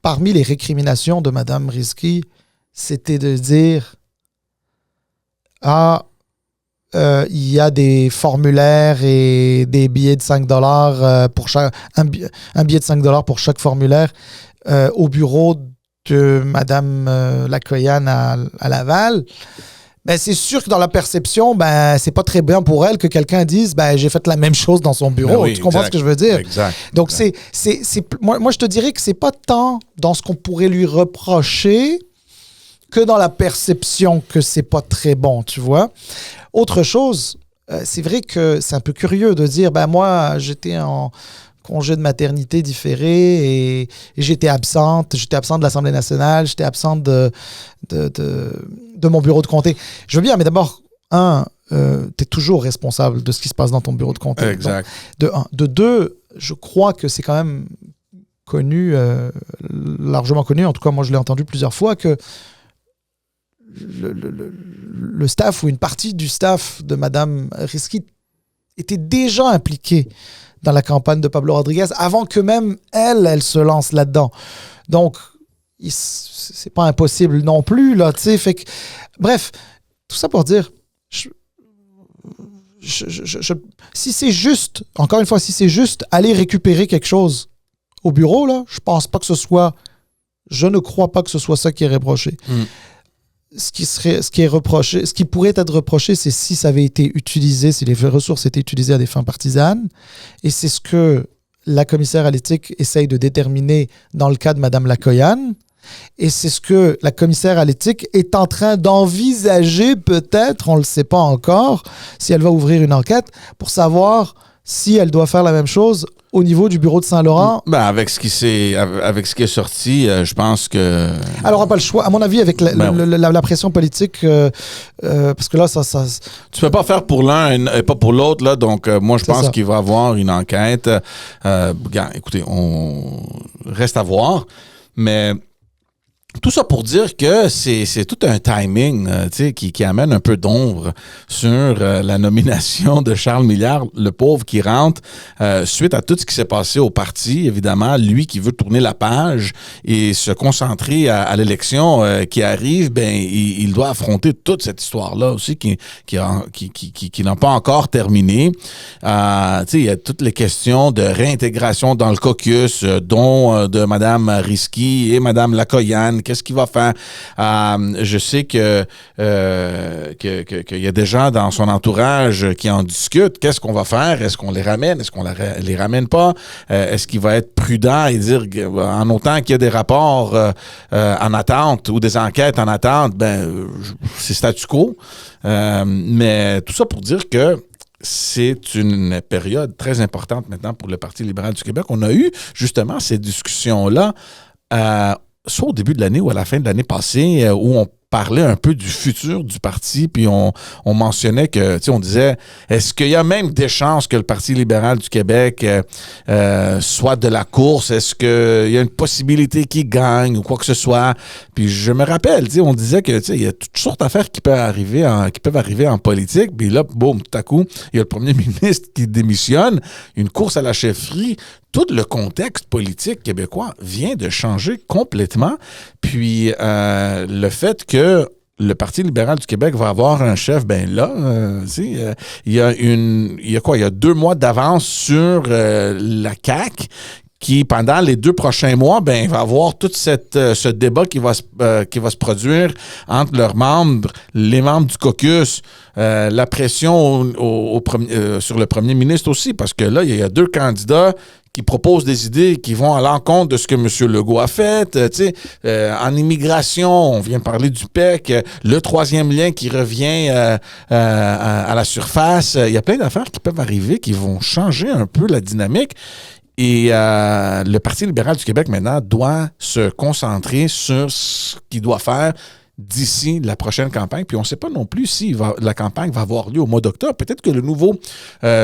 parmi les récriminations de Mme Rizki, c'était de dire « il y a des formulaires et des billets de 5 $ pour chaque... Un billet de 5 $ pour chaque formulaire au bureau de Mme Lacoyan à Laval. » Ben, c'est sûr que dans la perception, c'est pas très bien pour elle que quelqu'un dise j'ai fait la même chose dans son bureau. Tu comprends ce que je veux dire? Exact. Donc, moi, je te dirais que c'est pas tant dans ce qu'on pourrait lui reprocher que dans la perception que c'est pas très bon, tu vois. Autre chose, c'est vrai que c'est un peu curieux de dire moi, j'étais en congé de maternité différé et j'étais absente de l'Assemblée nationale, j'étais absente de mon bureau de comté. Je veux bien, mais d'abord, tu es toujours responsable de ce qui se passe dans ton bureau de comté. Exact. Donc, de deux, je crois que c'est quand même connu, largement connu, en tout cas moi je l'ai entendu plusieurs fois, que le staff ou une partie du staff de Mme Rizki était déjà impliquée dans la campagne de Pablo Rodriguez avant que même elle se lance là-dedans. Donc, c'est pas impossible non plus, là, tu sais. Fait que, bref, tout ça pour dire, si c'est juste, encore une fois, si c'est juste aller récupérer quelque chose au bureau, là, je ne crois pas que ce soit ça qui est reproché. Ce qui pourrait être reproché, c'est si ça avait été utilisé, si les ressources étaient utilisées à des fins partisanes. Et c'est ce que la commissaire à l'éthique essaye de déterminer dans le cas de Mme Lacoyan. Et c'est ce que la commissaire à l'éthique est en train d'envisager, peut-être, on ne le sait pas encore, si elle va ouvrir une enquête pour savoir si elle doit faire la même chose au niveau du bureau de Saint-Laurent. Avec ce qui est sorti, je pense que... Elle n'aura pas le choix. À mon avis, avec la pression politique, parce que là, ça... Tu peux pas faire pour l'un et pas pour l'autre, là. Donc, moi, je pense qu'il va y avoir une enquête. Écoutez, on reste à voir. Mais... tout ça pour dire que c'est tout un timing qui amène un peu d'ombre sur la nomination de Charles Milliard, le pauvre qui rentre suite à tout ce qui s'est passé au parti. Évidemment, lui qui veut tourner la page et se concentrer à l'élection qui arrive, il doit affronter toute cette histoire-là aussi qui n'a pas encore terminé. Il y a toutes les questions de réintégration dans le caucus, dont de Mme Rizki et Mme Lacoyan. Qu'est-ce qu'il va faire? Je sais qu'il y a des gens dans son entourage qui en discutent. Qu'est-ce qu'on va faire? Est-ce qu'on les ramène? Est-ce qu'on les ramène pas? Est-ce qu'il va être prudent et dire, en autant qu'il y a des rapports en attente ou des enquêtes en attente, c'est statu quo. Mais tout ça pour dire que c'est une période très importante maintenant pour le Parti libéral du Québec. On a eu justement ces discussions-là soit au début de l'année ou à la fin de l'année passée, où on parlait un peu du futur du parti, puis on mentionnait que, tu sais, on disait, est-ce qu'il y a même des chances que le Parti libéral du Québec soit de la course? Est-ce qu'il y a une possibilité qu'il gagne ou quoi que ce soit? Puis je me rappelle, tu sais, on disait que, tu sais, il y a toutes sortes d'affaires qui peuvent arriver en politique, puis là, boum, tout à coup, il y a le premier ministre qui démissionne, une course à la chefferie. Tout le contexte politique québécois vient de changer complètement. Puis le fait que le Parti libéral du Québec va avoir un chef, ben là, il y a 2 mois d'avance sur la CAQ qui, pendant les 2 prochains mois, ben, va avoir tout ce débat qui va se produire entre leurs membres, les membres du caucus, la pression sur le premier ministre aussi, parce que là, il y a 2 candidats qui proposent des idées qui vont à l'encontre de ce que M. Legault a fait. En immigration, on vient de parler du PEC, le 3e lien qui revient à la surface. Il y a plein d'affaires qui peuvent arriver, qui vont changer un peu la dynamique. Et le Parti libéral du Québec, maintenant, doit se concentrer sur ce qu'il doit faire d'ici la prochaine campagne. Puis on ne sait pas non plus si la campagne va avoir lieu au mois d'octobre. Peut-être que le nouveau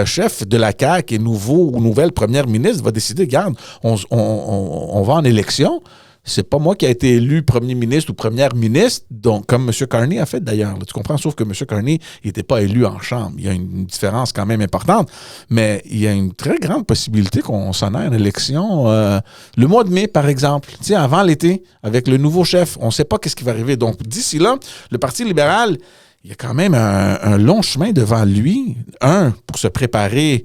chef de la CAQ et nouvelle première ministre va décider, regarde, on va en élection. C'est pas moi qui a été élu premier ministre ou première ministre, donc comme M. Carney a fait d'ailleurs. Là, tu comprends? Sauf que M. Carney, il n'était pas élu en chambre. Il y a une différence quand même importante. Mais il y a une très grande possibilité qu'on s'en aille en élection le mois de mai, par exemple. Tu sais, avant l'été, avec le nouveau chef. On ne sait pas qu'est-ce qui va arriver. Donc, d'ici là, le Parti libéral, il y a quand même un long chemin devant lui. Pour se préparer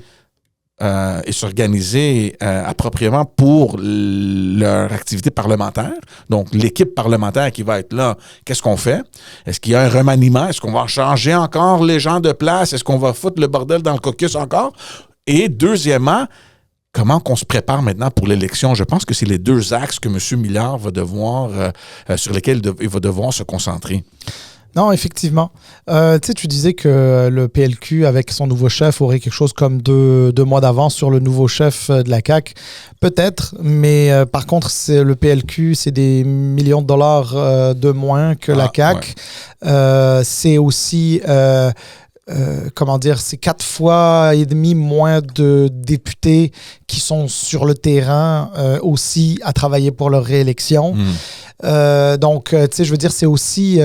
et s'organiser appropriément pour leur activité parlementaire. Donc, l'équipe parlementaire qui va être là, qu'est-ce qu'on fait? Est-ce qu'il y a un remaniement? Est-ce qu'on va changer encore les gens de place? Est-ce qu'on va foutre le bordel dans le caucus encore? Et deuxièmement, comment qu'on se prépare maintenant pour l'élection? Je pense que c'est les 2 axes que M. Milliard va devoir, sur lesquels il va devoir se concentrer. Non, effectivement. Tu disais que le PLQ, avec son nouveau chef, aurait quelque chose comme 2 mois d'avance sur le nouveau chef de la CAQ. Peut-être, mais par contre, le PLQ, c'est des millions de dollars de moins que la CAQ. Ouais. C'est aussi... c'est 4 fois et demi moins de députés qui sont sur le terrain aussi à travailler pour leur réélection. Donc, je veux dire, c'est aussi,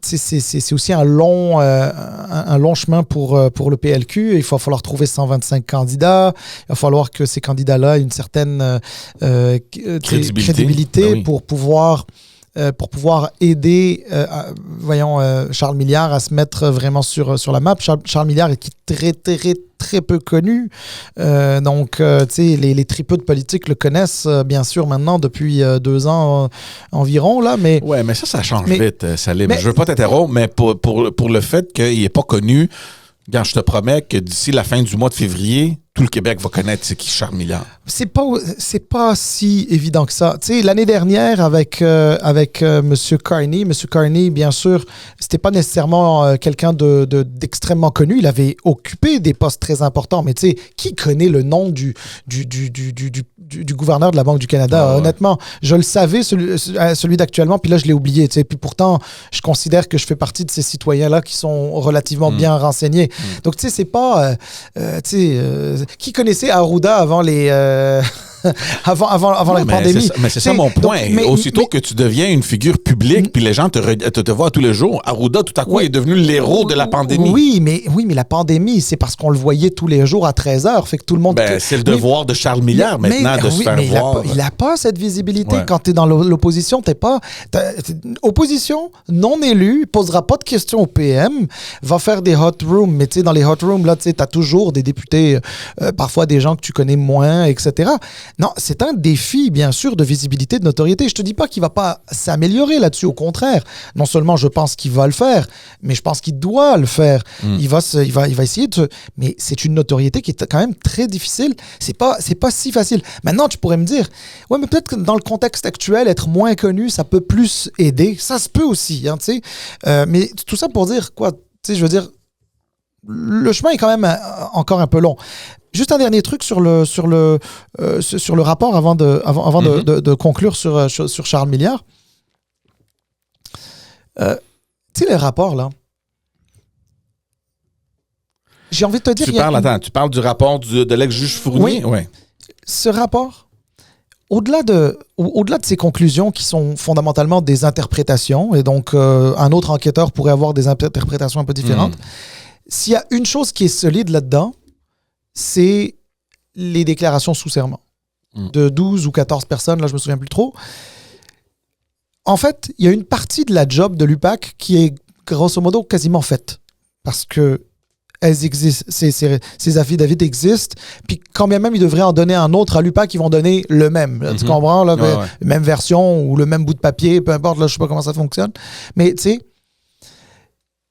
c'est aussi un long chemin pour le PLQ. Il va falloir trouver 125 candidats. Il va falloir que ces candidats-là aient une certaine crédibilité pour pouvoir aider Charles Milliard à se mettre vraiment sur la map. Charles Milliard est très peu connu. Les tripeux de politique le connaissent bien sûr maintenant depuis 2 ans environ. Là, mais ça change vite, Salim. Je veux pas t'interrompre, mais pour le fait qu'il n'est pas connu, regarde, je te promets que d'ici la fin du mois de février, tout le Québec va connaître c'est qui Charles Milliard. C'est pas si évident que ça. Tu sais, l'année dernière avec M. Carney, bien sûr, c'était pas nécessairement quelqu'un d'extrêmement connu. Il avait occupé des postes très importants, mais tu sais, qui connaît le nom du gouverneur de la Banque du Canada? Honnêtement, je le savais, celui d'actuellement, puis là, je l'ai oublié. Tu sais, puis pourtant, je considère que je fais partie de ces citoyens-là qui sont relativement bien renseignés. Donc, tu sais, c'est pas... qui connaissait Arruda avant les... avant la pandémie. Mais c'est ça mon point. Aussitôt que tu deviens une figure publique, puis les gens te voient tous les jours, Arruda, tout à coup, est devenu l'héros de la pandémie. Oui, mais la pandémie, c'est parce qu'on le voyait tous les jours à 13h. Fait que tout le monde... c'est le devoir de Charles Milliard maintenant de se faire voir. Il n'a pas cette visibilité. Ouais. Quand tu es dans l'opposition, opposition non élue, posera pas de questions au PM, va faire des hot rooms. Mais tu sais, dans les hot rooms, là, tu sais, t'as toujours des députés, parfois des gens que tu connais moins, etc. Non, c'est un défi, bien sûr, de visibilité, de notoriété. Je te dis pas qu'il va pas s'améliorer là-dessus. Au contraire, non seulement je pense qu'il va le faire, mais je pense qu'il doit le faire. Il va essayer de... Mais c'est une notoriété qui est quand même très difficile. C'est pas si facile. Maintenant, tu pourrais me dire, ouais, mais peut-être que dans le contexte actuel, être moins connu, ça peut plus aider. Ça se peut aussi, hein, tu sais. Mais tout ça pour dire quoi? Tu sais, je veux dire, le chemin est quand même encore un peu long. Juste un dernier truc sur le rapport avant de conclure sur Charles Milliard. Tu sais, les rapports, là, j'ai envie de te dire... Tu parles du rapport de l'ex-juge Fournier? Oui. Ce rapport, au-delà de ces conclusions qui sont fondamentalement des interprétations, et donc un autre enquêteur pourrait avoir des interprétations un peu différentes, s'il y a une chose qui est solide là-dedans, c'est les déclarations sous serment de 12 ou 14 personnes, là je me souviens plus trop. En fait, il y a une partie de la job de l'UPAC qui est grosso modo quasiment faite, parce que elles existent, ces affidavits existent, puis quand bien même ils devraient en donner un autre à l'UPAC, qui vont donner le même. Là, tu comprends? Là, même version ou le même bout de papier, peu importe, là, je sais pas comment ça fonctionne. Mais tu sais,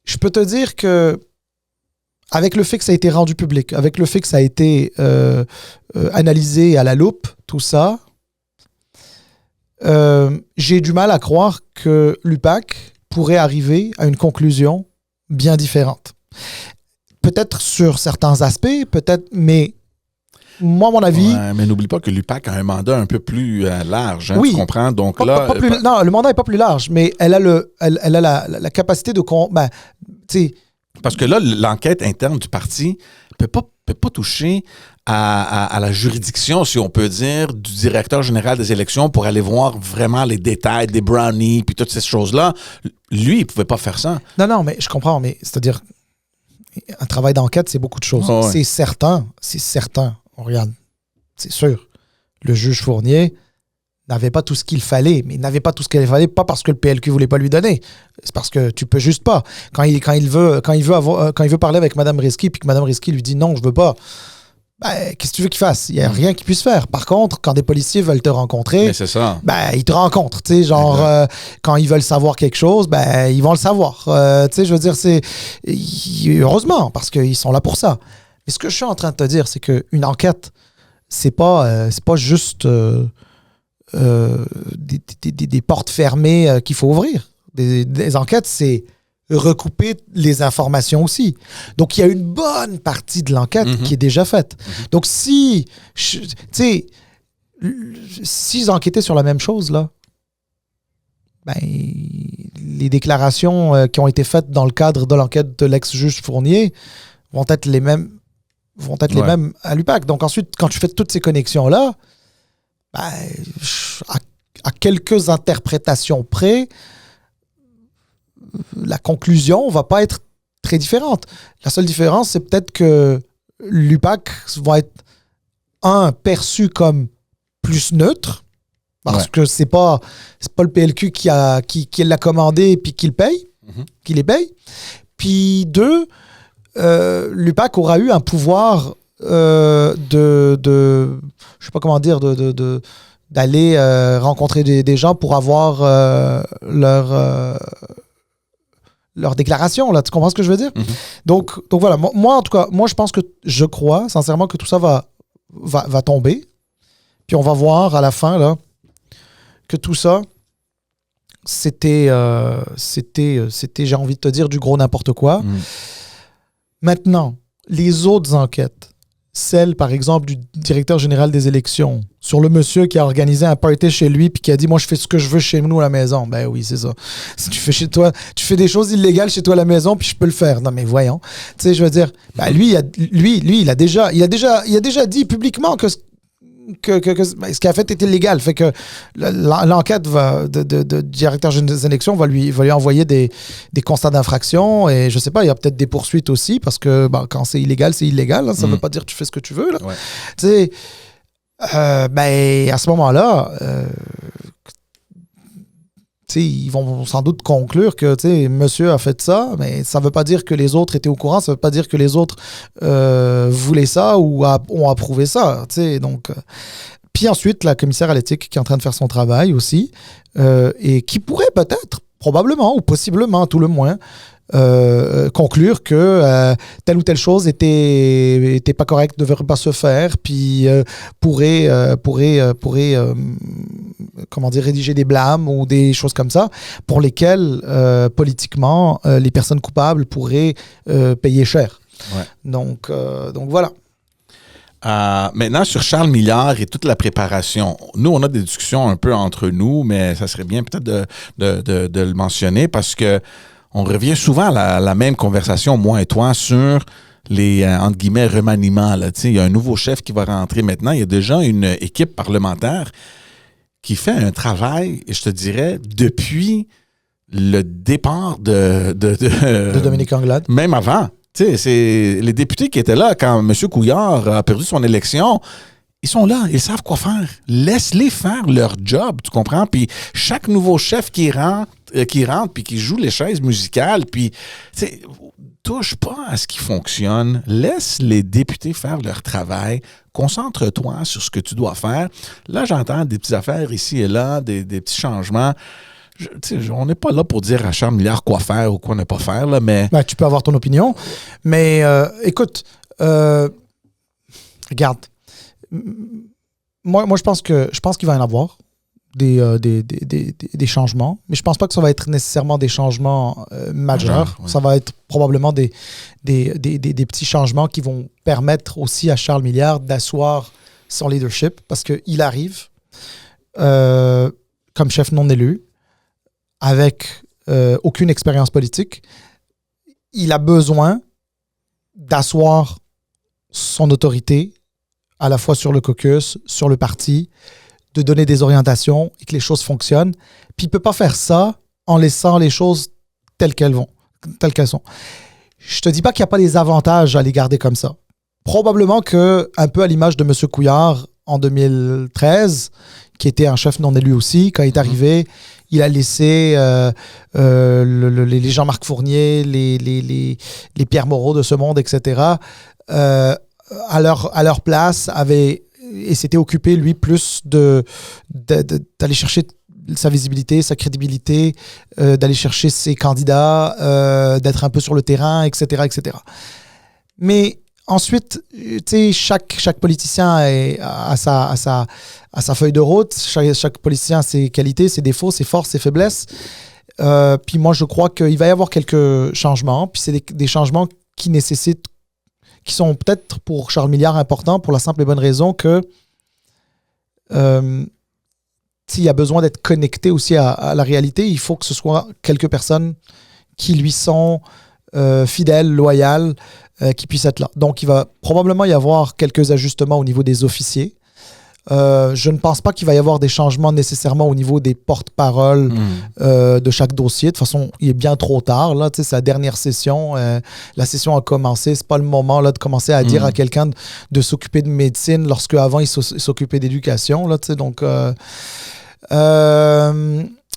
je peux te dire que avec le fait que ça a été rendu public, avec le fait que ça a été analysé à la loupe, tout ça, j'ai du mal à croire que l'UPAC pourrait arriver à une conclusion bien différente. Peut-être sur certains aspects, peut-être, mais moi, à mon avis... Ouais, mais n'oublie pas que l'UPAC a un mandat un peu plus large, oui, tu comprends? Donc non, le mandat n'est pas plus large, mais elle a la capacité de... Parce que là, l'enquête interne du parti ne peut pas toucher à la juridiction, si on peut dire, du directeur général des élections pour aller voir vraiment les détails des brownies puis toutes ces choses-là. Lui, il ne pouvait pas faire ça. Non, mais je comprends, mais c'est-à-dire... Un travail d'enquête, c'est beaucoup de choses. Oh, ouais. C'est certain. On regarde, c'est sûr. Le juge Fournier n'avait pas tout ce qu'il fallait, mais il n'avait pas tout ce qu'il fallait, pas parce que le PLQ ne voulait pas lui donner. C'est parce que tu peux juste pas. Quand il veut parler avec Mme Risky, puis que Mme Risky lui dit non, je veux pas, qu'est-ce que tu veux qu'il fasse? Il n'y a rien qu'il puisse faire. Par contre, quand des policiers veulent te rencontrer, mais c'est ça. Ils te rencontrent. Quand ils veulent savoir quelque chose, ils vont le savoir. Je veux dire, c'est heureusement, parce qu'ils sont là pour ça. Mais ce que je suis en train de te dire, c'est qu'une enquête, c'est pas juste des portes fermées qu'il faut ouvrir. Des enquêtes, c'est recouper les informations aussi. Donc, il y a une bonne partie de l'enquête qui est déjà faite. Donc, s'ils enquêtaient sur la même chose, là, les déclarations qui ont été faites dans le cadre de l'enquête de l'ex-juge Fournier vont être les mêmes à l'UPAC. Donc, ensuite, quand tu fais toutes ces connexions-là, à quelques interprétations près, la conclusion va pas être très différente. La seule différence, c'est peut-être que l'UPAC va être, perçu comme plus neutre, parce que c'est pas le PLQ qui l'a commandé et puis qui les paye. Puis 2, l'UPAC aura eu un pouvoir je sais pas comment dire, d'aller rencontrer des gens pour avoir leur déclaration, là, tu comprends ce que je veux dire? Donc voilà, moi en tout cas, je crois sincèrement que tout ça va tomber, puis on va voir à la fin là que tout ça c'était j'ai envie de te dire du gros n'importe quoi. Maintenant, les autres enquêtes, celle, par exemple, du directeur général des élections, sur le monsieur qui a organisé un party chez lui puis qui a dit « Moi, je fais ce que je veux chez nous à la maison. » Ben oui, c'est ça. Si tu fais chez toi, tu fais des choses illégales chez toi à la maison puis je peux le faire. Non, mais voyons. Tu sais, je veux dire, lui, il a déjà dit publiquement que ce qu'il a fait était illégal. Fait que l'enquête de directeur des élections va lui envoyer des constats d'infraction et je sais pas, il y a peut-être des poursuites aussi parce que quand c'est illégal, c'est illégal. Hein, ça veut pas dire que tu fais ce que tu veux. Là. Ouais. Tu sais, à ce moment-là, ils vont sans doute conclure que monsieur a fait ça, mais ça ne veut pas dire que les autres étaient au courant, ça ne veut pas dire que les autres voulaient ça ou ont approuvé ça. Donc, puis ensuite, la commissaire à l'éthique qui est en train de faire son travail aussi, et qui pourrait peut-être, probablement ou possiblement, à tout le moins, conclure que telle ou telle chose était pas correcte, ne devrait pas se faire, puis pourrait comment dire, rédiger des blâmes ou des choses comme ça pour lesquelles politiquement les personnes coupables pourraient payer cher. Ouais. Donc voilà. Maintenant, sur Charles Milliard et toute la préparation, nous, on a des discussions un peu entre nous, mais ça serait bien peut-être de le mentionner parce que on revient souvent à la même conversation, moi et toi, sur les, entre guillemets, remaniements. Là. Il y a un nouveau chef qui va rentrer maintenant. Il y a déjà une équipe parlementaire qui fait un travail, je te dirais, depuis le départ de Dominique Anglade. Même avant. Tu sais, c'est les députés qui étaient là quand M. Couillard a perdu son élection. Ils sont là, ils savent quoi faire. Laisse-les faire leur job, tu comprends? Puis chaque nouveau chef qui rentre puis qui joue les chaises musicales, puis touche pas à ce qui fonctionne. Laisse les députés faire leur travail. Concentre-toi sur ce que tu dois faire. Là, j'entends des petites affaires ici et là, des petits changements. On n'est pas là pour dire à Charles Milliard quoi faire ou quoi ne pas faire, là, mais... Ben, tu peux avoir ton opinion, mais écoute, regarde, moi je pense qu'il va y en avoir des changements, mais je pense pas que ça va être nécessairement des changements majeurs. Ouais. Ça va être probablement des petits changements qui vont permettre aussi à Charles Milliard d'asseoir son leadership, parce qu'il arrive comme chef non élu, avec aucune expérience politique. Il a besoin d'asseoir son autorité à la fois sur le caucus, sur le parti, de donner des orientations et que les choses fonctionnent. Puis il ne peut pas faire ça en laissant les choses telles qu'elles sont. Je ne te dis pas qu'il n'y a pas des avantages à les garder comme ça. Probablement que, un peu à l'image de M. Couillard en 2013, qui était un chef non élu aussi, quand il est arrivé, il a laissé les Jean-Marc Fournier, les Pierre Moreau de ce monde, etc., à leur place, et s'était occupé, lui, plus d'aller chercher sa visibilité, sa crédibilité, d'aller chercher ses candidats, d'être un peu sur le terrain, etc., etc. Mais ensuite, chaque politicien a sa feuille de route, chaque politicien a ses qualités, ses défauts, ses forces, ses faiblesses. Puis moi, je crois qu'il va y avoir quelques changements, puis c'est des changements qui sont peut-être pour Charles Milliard importants pour la simple et bonne raison que s'il y a besoin d'être connecté aussi à la réalité, il faut que ce soit quelques personnes qui lui sont fidèles, loyales, qui puissent être là. Donc, il va probablement y avoir quelques ajustements au niveau des officiers. Je ne pense pas qu'il va y avoir des changements nécessairement au niveau des porte-paroles de chaque dossier. De toute façon, il est bien trop tard. Là, c'est la dernière session. La session a commencé. C'est pas le moment là, de commencer à dire à quelqu'un de s'occuper de médecine lorsque avant il s'occupait d'éducation. Là,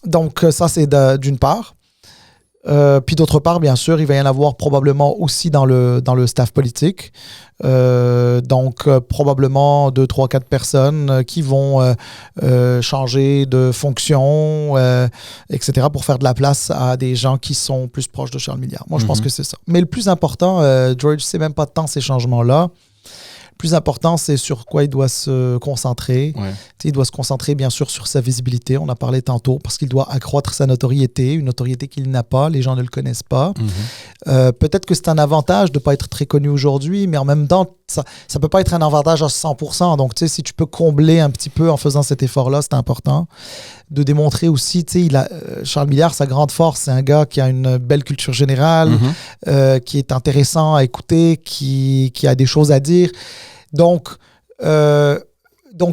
donc, ça, c'est d'une part. Puis d'autre part, bien sûr, il va y en avoir probablement aussi dans le staff politique. Donc, probablement 2, 3, 4 personnes qui vont changer de fonction, etc., pour faire de la place à des gens qui sont plus proches de Charles Milliard. Moi, je pense que c'est ça. Mais le plus important, George, c'est même pas tant ces changements-là. Le plus important, c'est sur quoi il doit se concentrer. Ouais. Il doit se concentrer, bien sûr, sur sa visibilité. On a parlé tantôt, parce qu'il doit accroître sa notoriété, une notoriété qu'il n'a pas. Les gens ne le connaissent pas. Peut-être que c'est un avantage de ne pas être très connu aujourd'hui, mais en même temps, ça ne peut pas être un avantage à 100%. Donc, si tu peux combler un petit peu en faisant cet effort-là, c'est important. De démontrer aussi, Charles Milliard, sa grande force, c'est un gars qui a une belle culture générale, qui est intéressant à écouter, qui a des choses à dire. Donc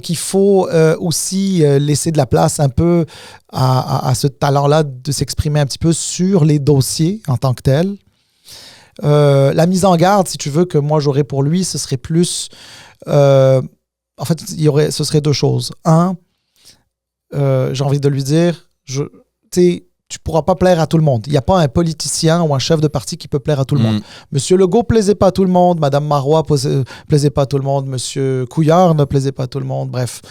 il faut aussi laisser de la place un peu à ce talent-là de s'exprimer un petit peu sur les dossiers en tant que tel. La mise en garde, si tu veux, que moi j'aurais pour lui, ce serait plus... en fait, ce serait deux choses. Un, j'ai envie de lui dire, tu ne pourras pas plaire à tout le monde. Il n'y a pas un politicien ou un chef de parti qui peut plaire à tout le monde. Monsieur Legault ne plaisait pas à tout le monde, Madame Marois ne plaisait pas à tout le monde, Monsieur Couillard ne plaisait pas à tout le monde. Bref,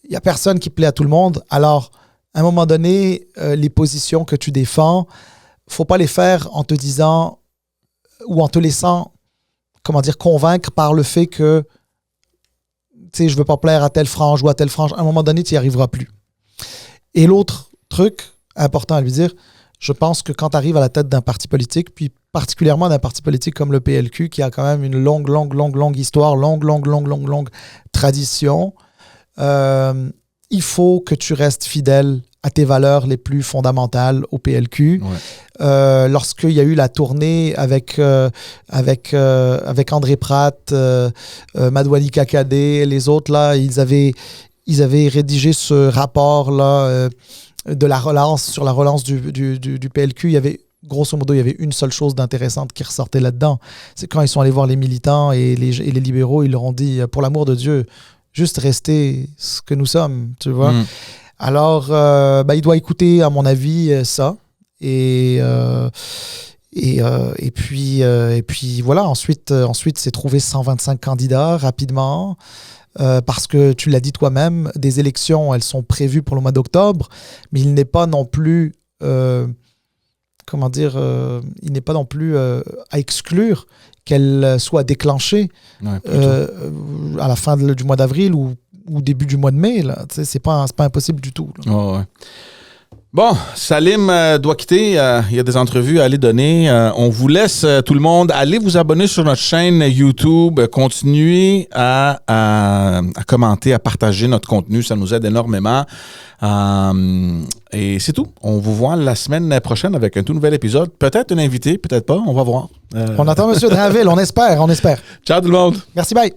il n'y a personne qui plaît à tout le monde. Alors, à un moment donné, les positions que tu défends, il ne faut pas les faire en te disant ou en te laissant, convaincre par le fait que je ne veux pas plaire à telle frange ou à telle frange. À un moment donné, tu n'y arriveras plus. Et l'autre truc important à lui dire, je pense que quand tu arrives à la tête d'un parti politique, puis particulièrement d'un parti politique comme le PLQ, qui a quand même une longue histoire, longue tradition. Il faut que tu restes fidèle à tes valeurs les plus fondamentales au PLQ. Ouais. Lorsqu'il y a eu la tournée avec André Pratt, Madouali Kakadé, les autres, là, ils avaient rédigé ce rapport-là de la relance, sur la relance du PLQ. Il y avait, grosso modo, il y avait une seule chose d'intéressante qui ressortait là-dedans. C'est quand ils sont allés voir les militants et les libéraux, ils leur ont dit, pour l'amour de Dieu, juste rester ce que nous sommes, tu vois. Alors, il doit écouter, à mon avis, ça. Et puis voilà, ensuite c'est trouver 125 candidats rapidement. Parce que tu l'as dit toi-même, des élections, elles sont prévues pour le mois d'octobre, mais il n'est pas non plus, il n'est pas non plus à exclure qu'elles soient déclenchées à la fin du mois d'avril ou début du mois de mai. Là. C'est pas impossible du tout. Oh, ouais. Bon, Salim doit quitter. Il y a des entrevues à aller donner. On vous laisse, tout le monde, aller vous abonner sur notre chaîne YouTube. Continuez à commenter, à partager notre contenu. Ça nous aide énormément. Et c'est tout. On vous voit la semaine prochaine avec un tout nouvel épisode. Peut-être un invité, peut-être pas. On va voir. On attend M. Drainville. On espère. Ciao tout le monde. Merci, bye.